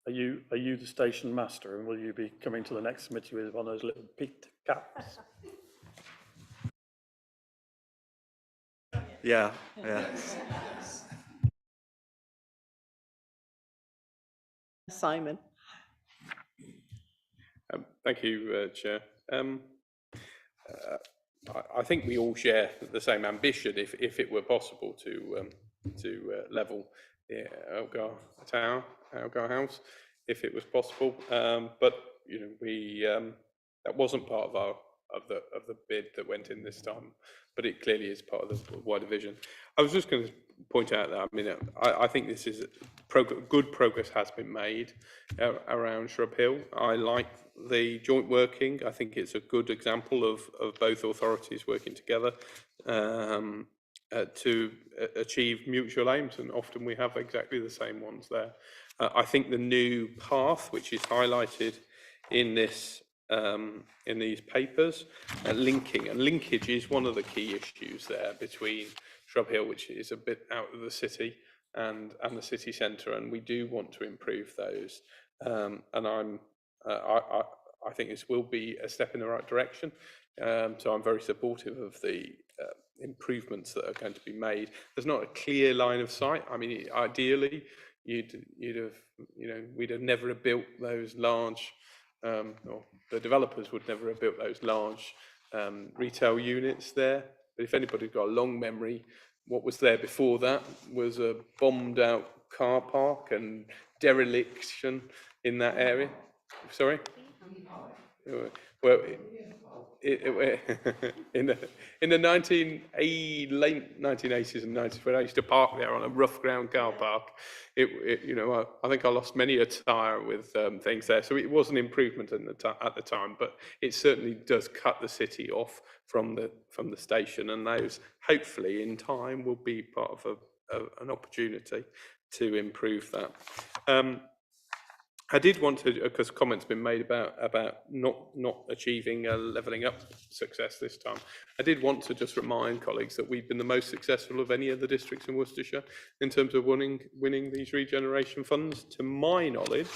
S15: are you the station master, and will you be coming to the next committee with one of those little peaked caps?
S18: Yeah.
S1: Simon.
S3: Thank you, Chair. I think we all share the same ambition, if it were possible, to level the Elgar Tower, Elgar House, if it was possible. But you know, that wasn't part of the bid that went in this time, but it clearly is part of the wider vision. I was just going to point out that, I mean, I think this is good progress has been made around Shrub Hill. I like the joint working. I think it's a good example of both authorities working together to achieve mutual aims, and often we have exactly the same ones there. I think the new path, which is highlighted in this in these papers, linkage is one of the key issues there between Shrub Hill, which is a bit out of the city, and the city centre, and we do want to improve those. And I think this will be a step in the right direction. So I'm very supportive of the improvements that are going to be made. There's not a clear line of sight. I mean, ideally, we'd have never have built those large, or the developers would never have built those large retail units there. But if anybody's got a long memory, what was there before that was a bombed out car park and dereliction in that area. Sorry? Well, in the late 1980s and 90s, when I used to park there on a rough ground car park, I think I lost many a tyre with things there. So it was an improvement at the time, but it certainly does cut the city off from the station, and those hopefully in time will be part of an opportunity to improve that. I did want to, because comments been made about not achieving a levelling up success this time. I did want to just remind colleagues that we've been the most successful of any of the districts in Worcestershire in terms of winning these regeneration funds. To my knowledge,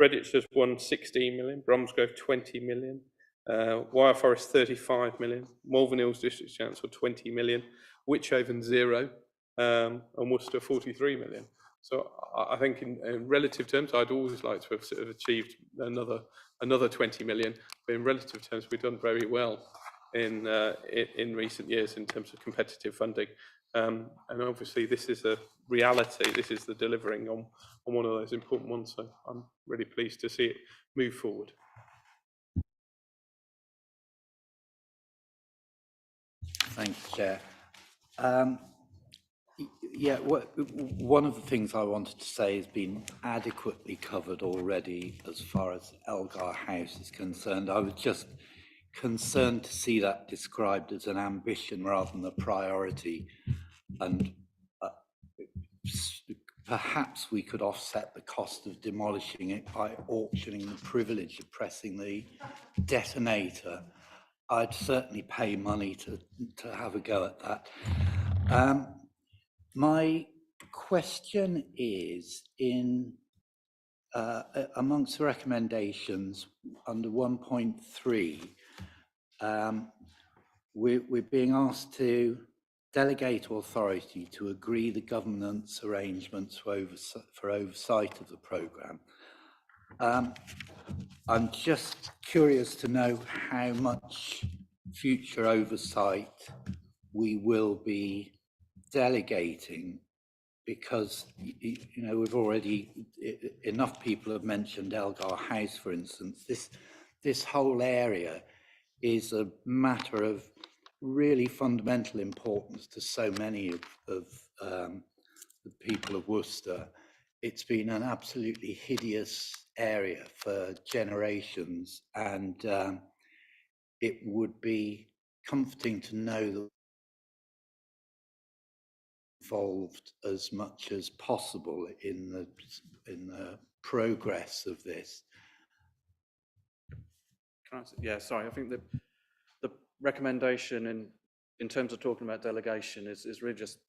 S3: Redditch has won 16 million, Bromsgrove 20 million, Wyre Forest 35 million, Malvern Hills District Council 20 million, Wychavon 0, and Worcester 43 million. So I think in relative terms, I'd always like to have sort of achieved another 20 million, but in relative terms, we've done very well in recent years in terms of competitive funding. And obviously this is a reality, this is the delivering on one of those important ones, so I'm really pleased to see it move forward.
S12: Thank you, Chair. Yeah, one of the things I wanted to say has been adequately covered already as far as Elgar House is concerned. I was just concerned to see that described as an ambition rather than a priority, and perhaps we could offset the cost of demolishing it by auctioning the privilege of pressing the detonator. I'd certainly pay money to have a go at that. My question is, amongst the recommendations under 1.3, we're being asked to delegate authority to agree the governance arrangements for oversight of the programme. I'm just curious to know how much future oversight we will be delegating, because we've already, enough people have mentioned Elgar House, for instance. This whole area is a matter of really fundamental importance to so many of the people of Worcester. It's been an absolutely hideous area for generations, and it would be comforting to know that involved as much as possible in the progress of this.
S18: Can I answer? Yeah, sorry. I think the recommendation in terms of talking about delegation is really just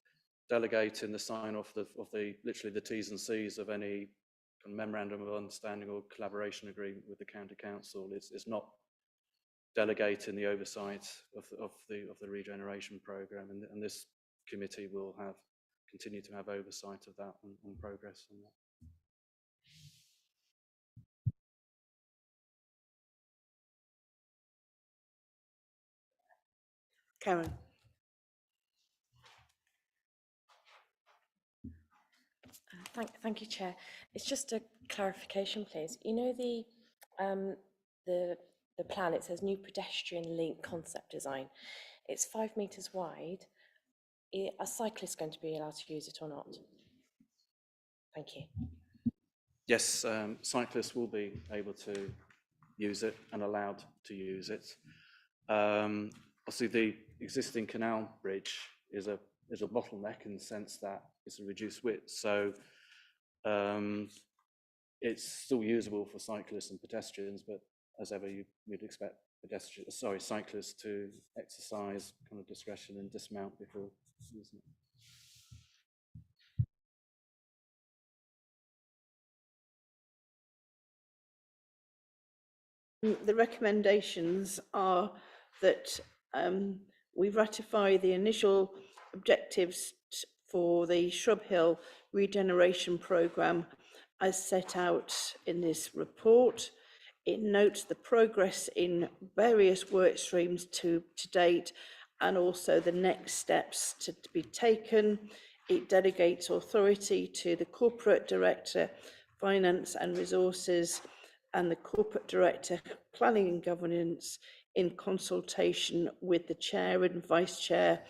S18: delegating the sign off of the literally the T's and C's of any memorandum of understanding or collaboration agreement with the county council. It's not delegating the oversight of the regeneration programme, and this committee will continue to have oversight of that and progress on that.
S1: Karen.
S8: Thank you, Chair. It's just a clarification, please. You know the plan, it says new pedestrian link concept design. It's 5 metres wide. Are cyclists going to be allowed to use it or not? Thank you.
S18: Yes, cyclists will be able to use it and allowed to use it. Obviously, the existing canal bridge is a bottleneck in the sense that it's a reduced width. So it's still usable for cyclists and pedestrians, but as ever, you'd expect cyclists to exercise kind of discretion and dismount before using
S1: it. The recommendations are that we ratify the initial objectives for the Shrub Hill regeneration programme as set out in this report. It notes the progress in various work streams to date, and also the next steps to be taken. It delegates authority to the Corporate Director, Finance and Resources, and the Corporate Director, Planning and Governance, in consultation with the Chair and Vice Chair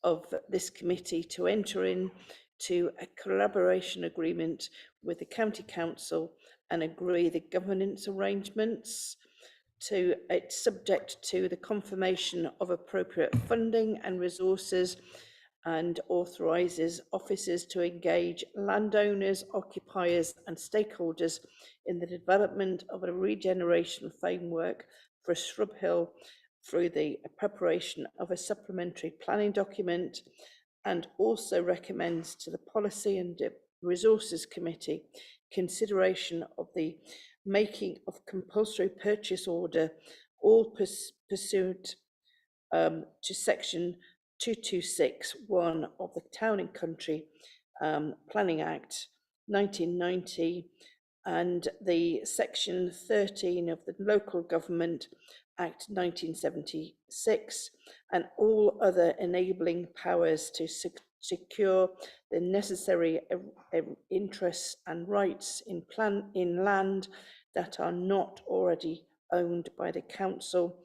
S1: of this committee, to enter into a collaboration agreement with the County Council and agree the governance arrangements. It's subject to the confirmation of appropriate funding and resources, and authorises officers to engage landowners, occupiers and stakeholders in the development of a regeneration framework for Shrub Hill through the preparation of a supplementary planning document, and also recommends to the Policy and Resources Committee consideration of the making of compulsory purchase order, all pursuant to section 226(1) of the Town and Country Planning Act, 1990 and the Section 13 of the Local Government Act 1976 and all other enabling powers to secure the necessary interests and rights in land that are not already owned by the council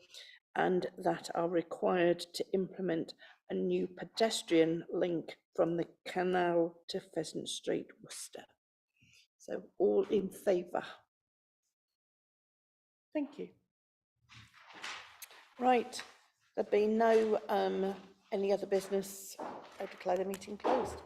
S1: and that are required to implement a new pedestrian link from the canal to Pheasant Street, Worcester. So all in favour? Thank you. Right, there being no any other business, I declare the meeting closed.